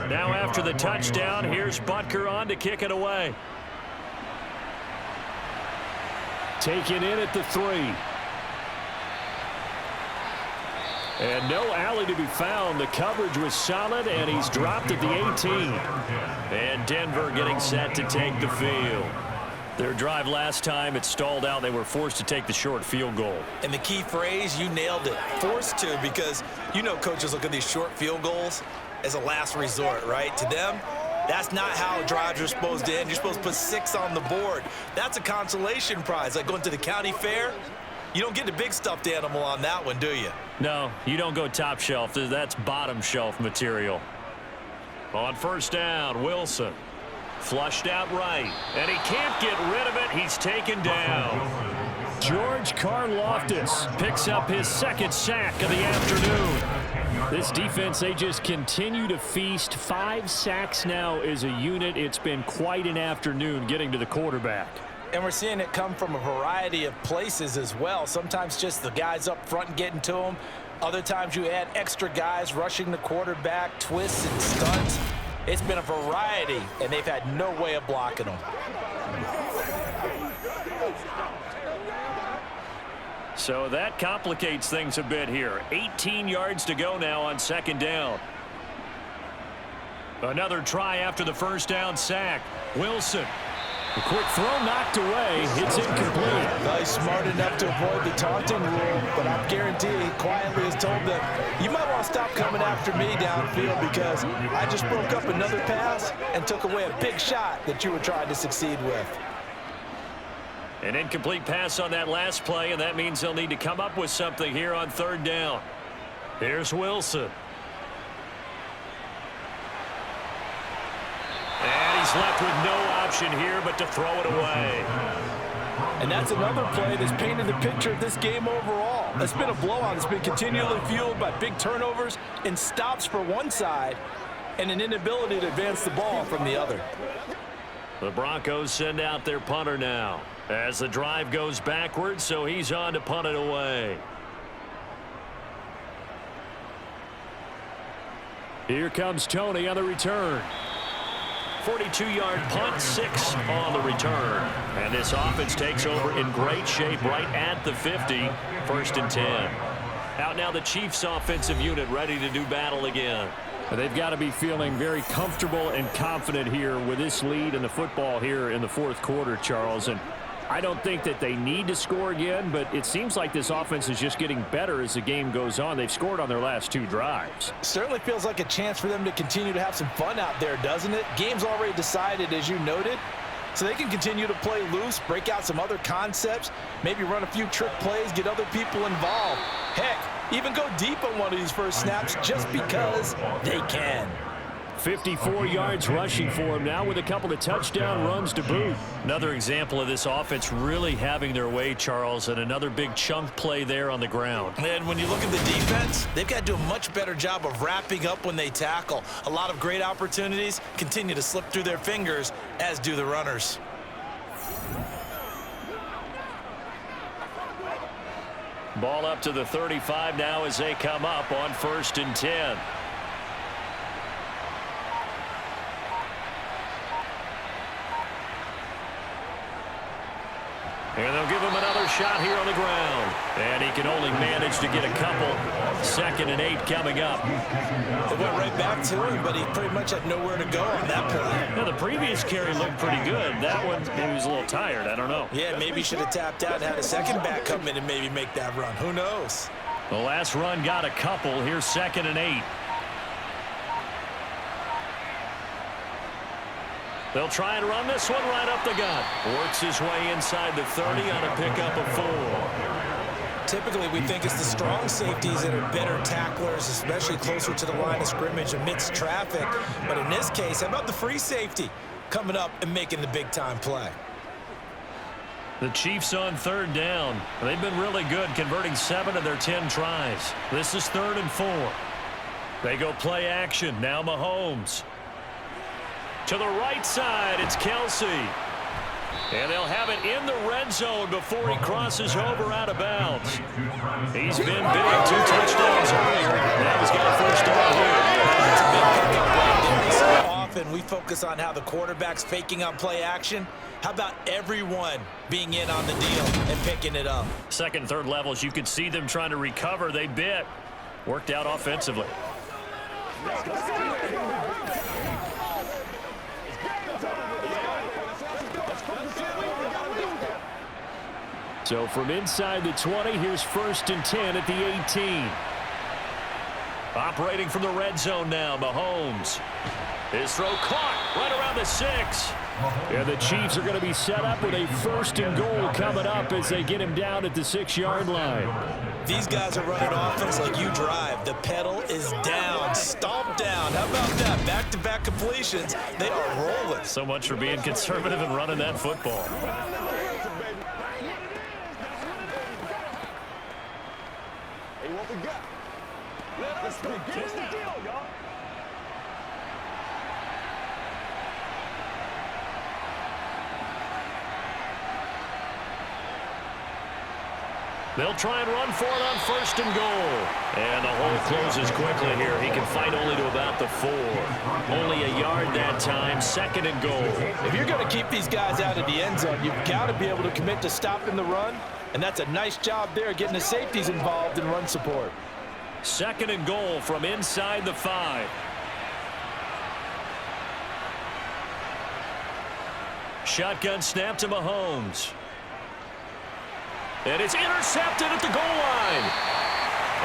Now after the touchdown, here's Butker on to kick it away. Taken in at the 3. And no alley to be found. The coverage was solid, and he's dropped at the 18. And Denver getting set to take the field. Their drive last time, it stalled out. They were forced to take the short field goal. And the key phrase, you nailed it. Forced to, because you know coaches look at these short field goals as a last resort, right? To them, that's not how drives are supposed to end. You're supposed to put 6 on the board. That's a consolation prize, like going to the county fair. You don't get the big stuffed animal on that one, do you? No, you don't go top shelf. That's bottom shelf material. On first down, Wilson. Flushed out right, and he can't get rid of it. He's taken down. George Karlaftis picks up his second sack of the afternoon. This defense, they just continue to feast. 5 sacks now as a unit. It's been quite an afternoon getting to the quarterback. And we're seeing it come from a variety of places as well. Sometimes just the guys up front and getting to them. Other times you add extra guys rushing the quarterback, twists and stunts. It's been a variety, and they've had no way of blocking them. So that complicates things a bit here. 18 yards to go now on second down. Another try after the first down sack. Wilson. A quick throw knocked away. It's incomplete. Well, he's smart enough to avoid the taunting rule, but I guarantee he quietly has told them, you might want to stop coming after me downfield because I just broke up another pass and took away a big shot that you were trying to succeed with. An incomplete pass on that last play, and that means they'll need to come up with something here on third down. Here's Wilson. And he's left with no option here but to throw it away. And that's another play that's painted the picture of this game overall. It's been a blowout. It's been continually fueled by big turnovers and stops for one side and an inability to advance the ball from the other. The Broncos send out their punter now as the drive goes backwards, so he's on to punt it away. Here comes Tony on the return. 42-yard punt, 6 on the return. And this offense takes over in great shape right at the 50, 1st and 10. Out now the Chiefs offensive unit ready to do battle again. They've got to be feeling very comfortable and confident here with this lead in the football here in the fourth quarter, Charles. And I don't think that they need to score again, but it seems like this offense is just getting better as the game goes on. They've scored on their last 2 drives. Certainly feels like a chance for them to continue to have some fun out there, doesn't it? Game's already decided, as you noted. So they can continue to play loose, break out some other concepts, maybe run a few trick plays, get other people involved. Heck, even go deep on one of these first snaps just because they can. 54 yards rushing for him now with a couple of touchdown runs to boot. Another example of this offense really having their way, Charles, and another big chunk play there on the ground. And when you look at the defense, they've got to do a much better job of wrapping up when they tackle. A lot of great opportunities continue to slip through their fingers, as do the runners. Ball up to the 35 now as they come up on 1st and 10. And they'll give him another shot here on the ground. And he can only manage to get a couple. 2nd and 8 coming up. It went right back to him, but he pretty much had nowhere to go on that play. Now, the previous carry looked pretty good. That one, he was a little tired. I don't know. Yeah, maybe he should have tapped out and had a second back come in and maybe make that run. Who knows? The last run got a couple. Here's 2nd and 8. They'll try and run this one right up the gut. Works his way inside the 30 on a pickup of 4. Typically, we think it's the strong safeties that are better tacklers, especially closer to the line of scrimmage amidst traffic. But in this case, how about the free safety coming up and making the big-time play? The Chiefs on 3rd down. They've been really good, converting 7 of their 10 tries. This is 3rd and 4. They go play action. Now Mahomes. To the right side, it's Kelsey. And they'll have it in the red zone before he crosses over out of bounds. He's been big. 2 touchdowns earlier. Now he's got a first down here. So often we focus on how the quarterback's faking on play action. How about everyone being in on the deal and picking it up? 2nd, 3rd levels, you could see them trying to recover. They bit. Worked out offensively. So from inside the 20, here's 1st and 10 at the 18. Operating from the red zone now, Mahomes. His throw caught right around the 6. And the Chiefs are going to be set up with a 1st and goal coming up as they get him down at the 6-yard line. These guys are running offense like you drive. The pedal is down, stomp down. How about that? Back-to-back completions. They are rolling. So much for being conservative and running that football. Hey, what we got? Let us begin the deal, y'all. They'll try and run for it on 1st and goal. And the hole closes quickly here. He can fight only to about the 4. Only a yard that time. 2nd and goal. If you're going to keep these guys out of the end zone, you've got to be able to commit to stopping the run. And that's a nice job there, getting the safeties involved in run support. 2nd and goal from inside the 5. Shotgun snap to Mahomes. And it's intercepted at the goal line.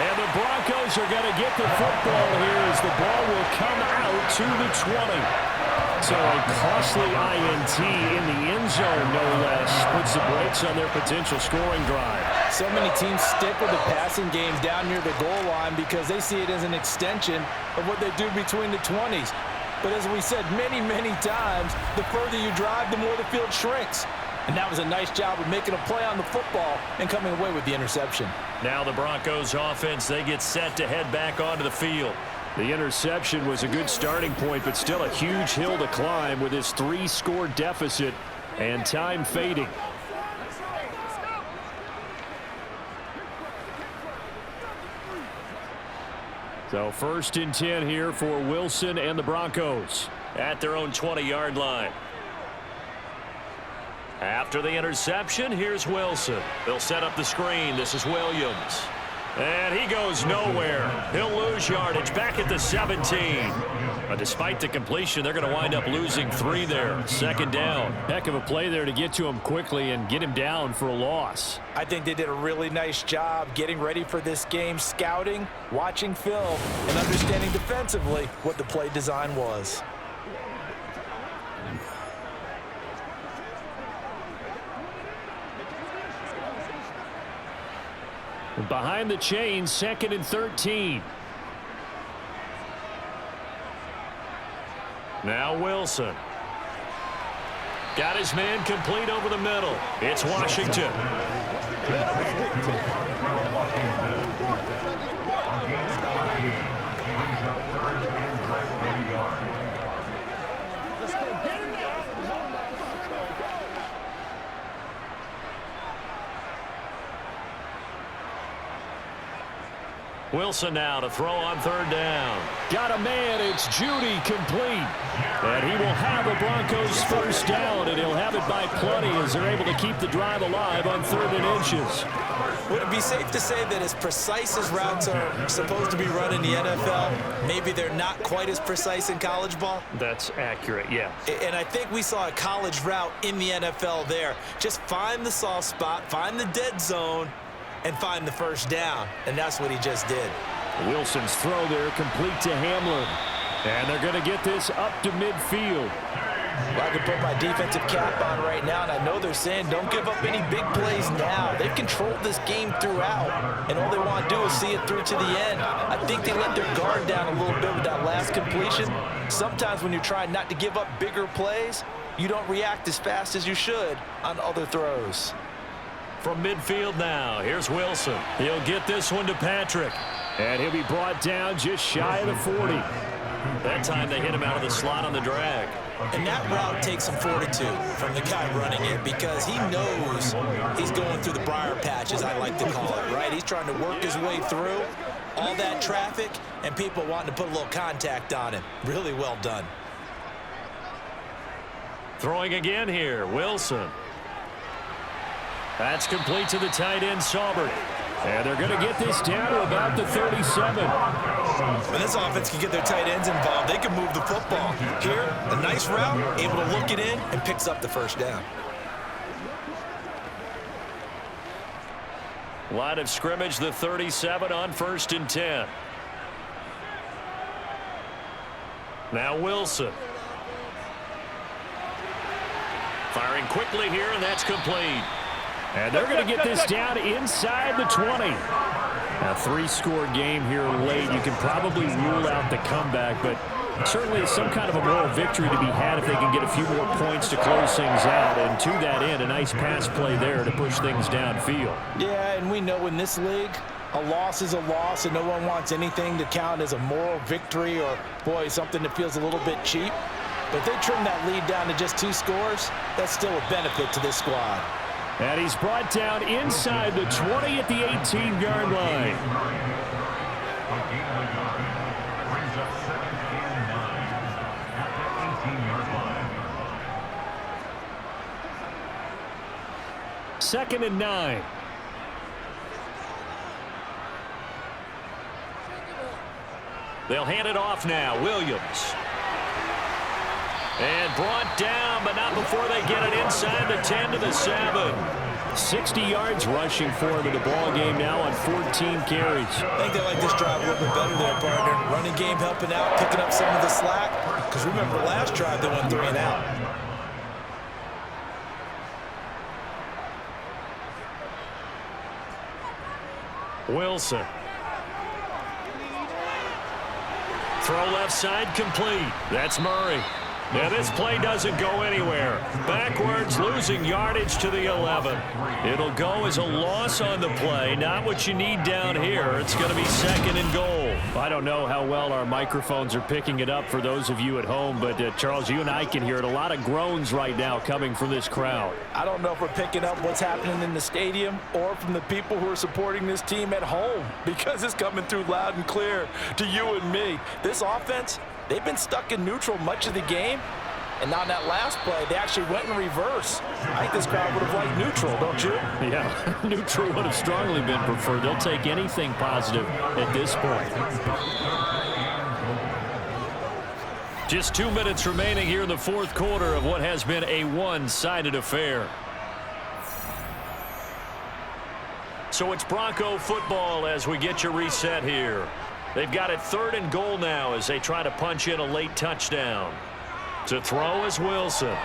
And the Broncos are going to get the football here as the ball will come out to the 20. So a costly INT in the end zone, no less, puts the brakes on their potential scoring drive. So many teams stick with the passing game down near the goal line because they see it as an extension of what they do between the 20s. But as we said many, many times, the further you drive, the more the field shrinks. And that was a nice job of making a play on the football and coming away with the interception. Now the Broncos offense, they get set to head back onto the field. The interception was a good starting point, but still a huge hill to climb with his 3-score deficit and time fading. So 1st and 10 here for Wilson and the Broncos at their own 20-yard line. After the interception, here's Wilson. They'll set up the screen. This is Williams. And he goes nowhere. He'll lose yardage back at the 17. But despite the completion, they're going to wind up losing 3 there. Second down. Heck of a play there to get to him quickly and get him down for a loss. I think they did a really nice job getting ready for this game, scouting, watching film, and understanding defensively what the play design was. Behind the chains, 2nd and 13. Now Wilson. Got his man complete over the middle. It's Washington. Wilson now to throw on 3rd down. Got a man. It's Judy complete. And he will have the Broncos 1st down, and he'll have it by plenty as they're able to keep the drive alive on 3rd and inches. Would it be safe to say that as precise as routes are supposed to be run in the NFL, maybe they're not quite as precise in college ball? That's accurate, yeah. And I think we saw a college route in the NFL there. Just find the soft spot, find the dead zone, and find the 1st down. And that's what he just did. Wilson's throw there complete to Hamlin. And they're going to get this up to midfield. Well, I can put my defensive cap on right now, and I know they're saying don't give up any big plays now. They've controlled this game throughout, and all they want to do is see it through to the end. I think they let their guard down a little bit with that last completion. Sometimes when you're trying not to give up bigger plays, you don't react as fast as you should on other throws. From midfield now, here's Wilson. He'll get this one to Patrick. And he'll be brought down just shy of the 40. That time they hit him out of the slot on the drag. And that route takes some fortitude from the guy running it because he knows he's going through the briar patch, as I like to call it, right? He's trying to work his way through all that traffic and people wanting to put a little contact on him. Really well done. Throwing again here, Wilson. That's complete to the tight end, Saubert. And they're going to get this down to about the 37. When this offense can get their tight ends involved, they can move the football. Here, a nice route, able to look it in, and picks up the 1st down. Line of scrimmage, the 37 on 1st and 10. Now Wilson. Firing quickly here, and that's complete. And they're going to get this down inside the 20. A 3-score game here late. You can probably rule out the comeback, but certainly some kind of a moral victory to be had if they can get a few more points to close things out. And to that end, a nice pass play there to push things downfield. Yeah, and we know in this league, a loss is a loss, and no one wants anything to count as a moral victory or, boy, something that feels a little bit cheap. But if they trim that lead down to just 2 scores, that's still a benefit to this squad. And he's brought down inside the 20 at the 18-yard line. Brings up 7th and 9 at the 18-yard line. 2nd and 9. They'll hand it off now. Williams. And brought down, but not before they get it inside the 10 to the 7. 60 yards rushing for him in the ball game now on 14 carries. I think they like this drive a little bit better there, partner. Running game helping out, picking up some of the slack. Because remember, last drive they went 3 and out. Wilson. Throw left side complete. That's Murray. Now this play doesn't go anywhere. Backwards, losing yardage to the 11. It'll go as a loss on the play. Not what you need down here. It's going to be 2nd and goal. I don't know how well our microphones are picking it up for those of you at home, but Charles, you and I can hear it. A lot of groans right now coming from this crowd. I don't know if we're picking up what's happening in the stadium or from the people who are supporting this team at home, because it's coming through loud and clear to you and me. This offense, they've been stuck in neutral much of the game, And on that last play, they actually went in reverse. I think this crowd would have liked neutral, don't you? Yeah, neutral would have strongly been preferred. They'll take anything positive at this point. Just 2 minutes remaining here in the fourth quarter of what has been a one-sided affair. So it's Bronco football as we get you reset here. They've got it 3rd and goal now as they try to punch in a late touchdown. To throw is Wilson. And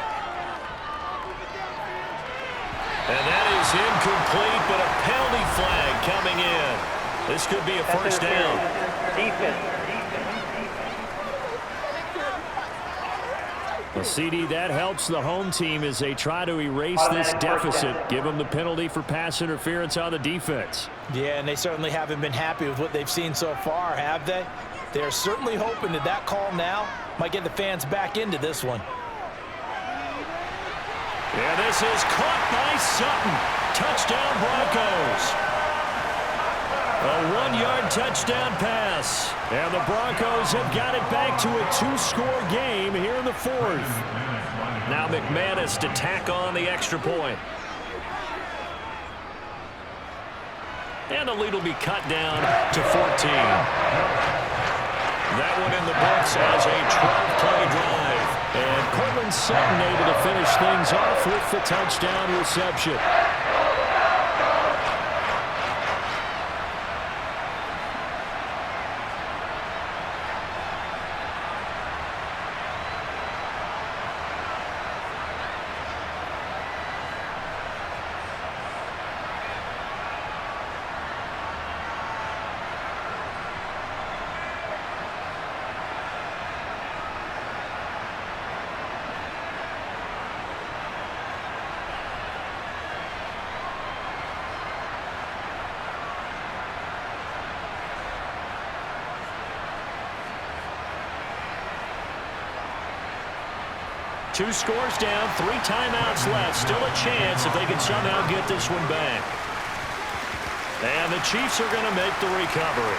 that is incomplete, but a penalty flag coming in. This could be a first down. Defense. Well, CD, that helps the home team as they try to erase this deficit. Give them the penalty for pass interference on the defense. Yeah, and they certainly haven't been happy with what they've seen so far, have they? They're certainly hoping that that call now might get the fans back into this one. Yeah, this is caught by Sutton. Touchdown, Broncos. A 1-yard touchdown pass. And the Broncos have got it back to a 2-score game here in the fourth. Now McManus to tack on the extra point. And the lead will be cut down to 14. That one in the books as a 12-play drive. And Cortland Sutton able to finish things off with the touchdown reception. Two scores down, 3 timeouts left. Still a chance if they can somehow get this one back. And the Chiefs are going to make the recovery.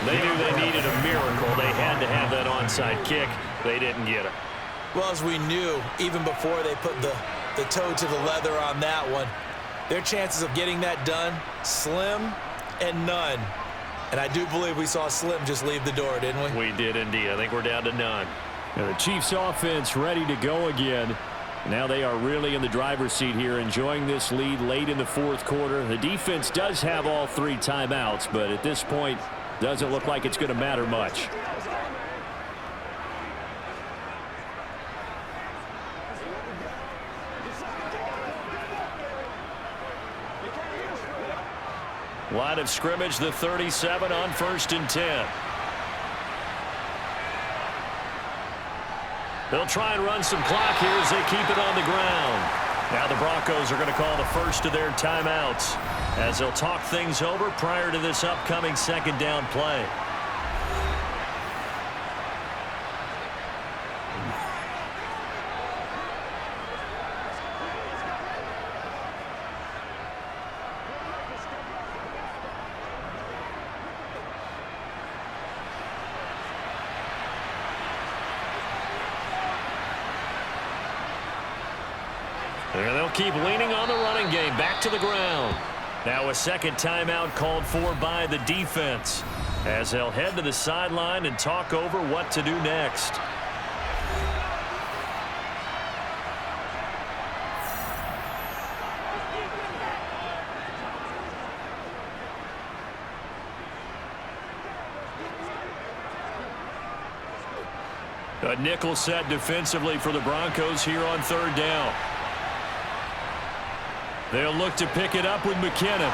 They knew they needed a miracle. They had to have that onside kick. They didn't get it. Well, as we knew, even before they put the toe to the leather on that one, their chances of getting that done, slim and none. And I do believe we saw Slim just leave the door, didn't we? We did indeed. I think we're down to none. And the Chiefs offense ready to go again. Now they are really in the driver's seat here, enjoying this lead late in the fourth quarter. The defense does have all 3 timeouts, but at this point, doesn't look like it's going to matter much. Line of scrimmage, the 37 on 1st and 10. They'll try and run some clock here as they keep it on the ground. Now the Broncos are going to call the first of their timeouts as they'll talk things over prior to this upcoming 2nd down play. And they'll keep leaning on the running game. Back to the ground. Now a 2nd timeout called for by the defense as they'll head to the sideline and talk over what to do next. A nickel set defensively for the Broncos here on 3rd down. They'll look to pick it up with McKinnon.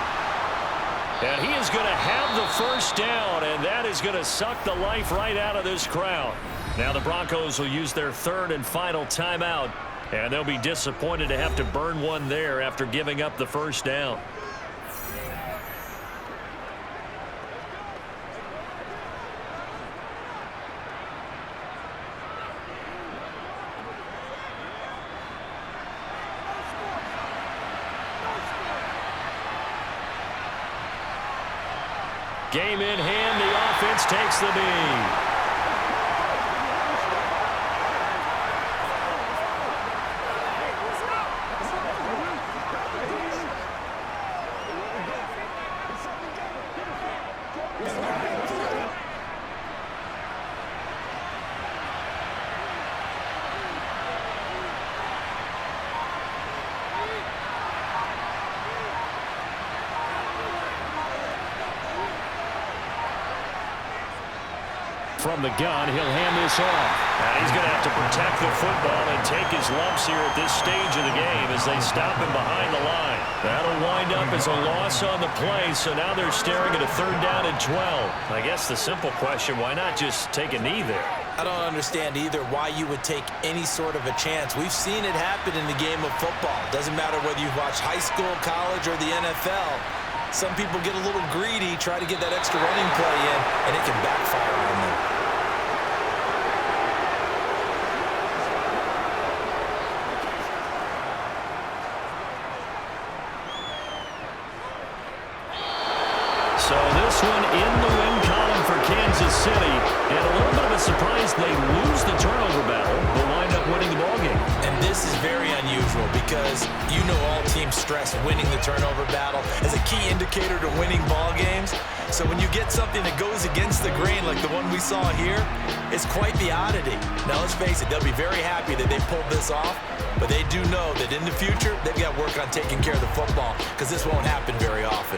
And he is going to have the first down, and that is going to suck the life right out of this crowd. Now the Broncos will use their 3rd and final timeout, and they'll be disappointed to have to burn one there after giving up the first down. Game in hand, the offense takes the knee. From the gun, he'll hand this off. And he's going to have to protect the football and take his lumps here at this stage of the game as they stop him behind the line. That'll wind up as a loss on the play, so now they're staring at a 3rd down and 12. I guess the simple question, why not just take a knee there? I don't understand either why you would take any sort of a chance. We've seen it happen in the game of football. Doesn't matter whether you watch high school, college, or the NFL. Some people get a little greedy, try to get that extra running play in, and it can backfire on them. So this one in the win column for Kansas City. And a little bit of a surprise, they lose the turnover battle, but wind up winning the ballgame. And this is very unusual because you know all teams stress winning the turnover battle as a key indicator to winning ball games. So when you get something that goes against the grain like the one we saw here, it's quite the oddity. Now let's face it, they'll be very happy that they pulled this off, but they do know that in the future, they've got to work on taking care of the football because this won't happen very often.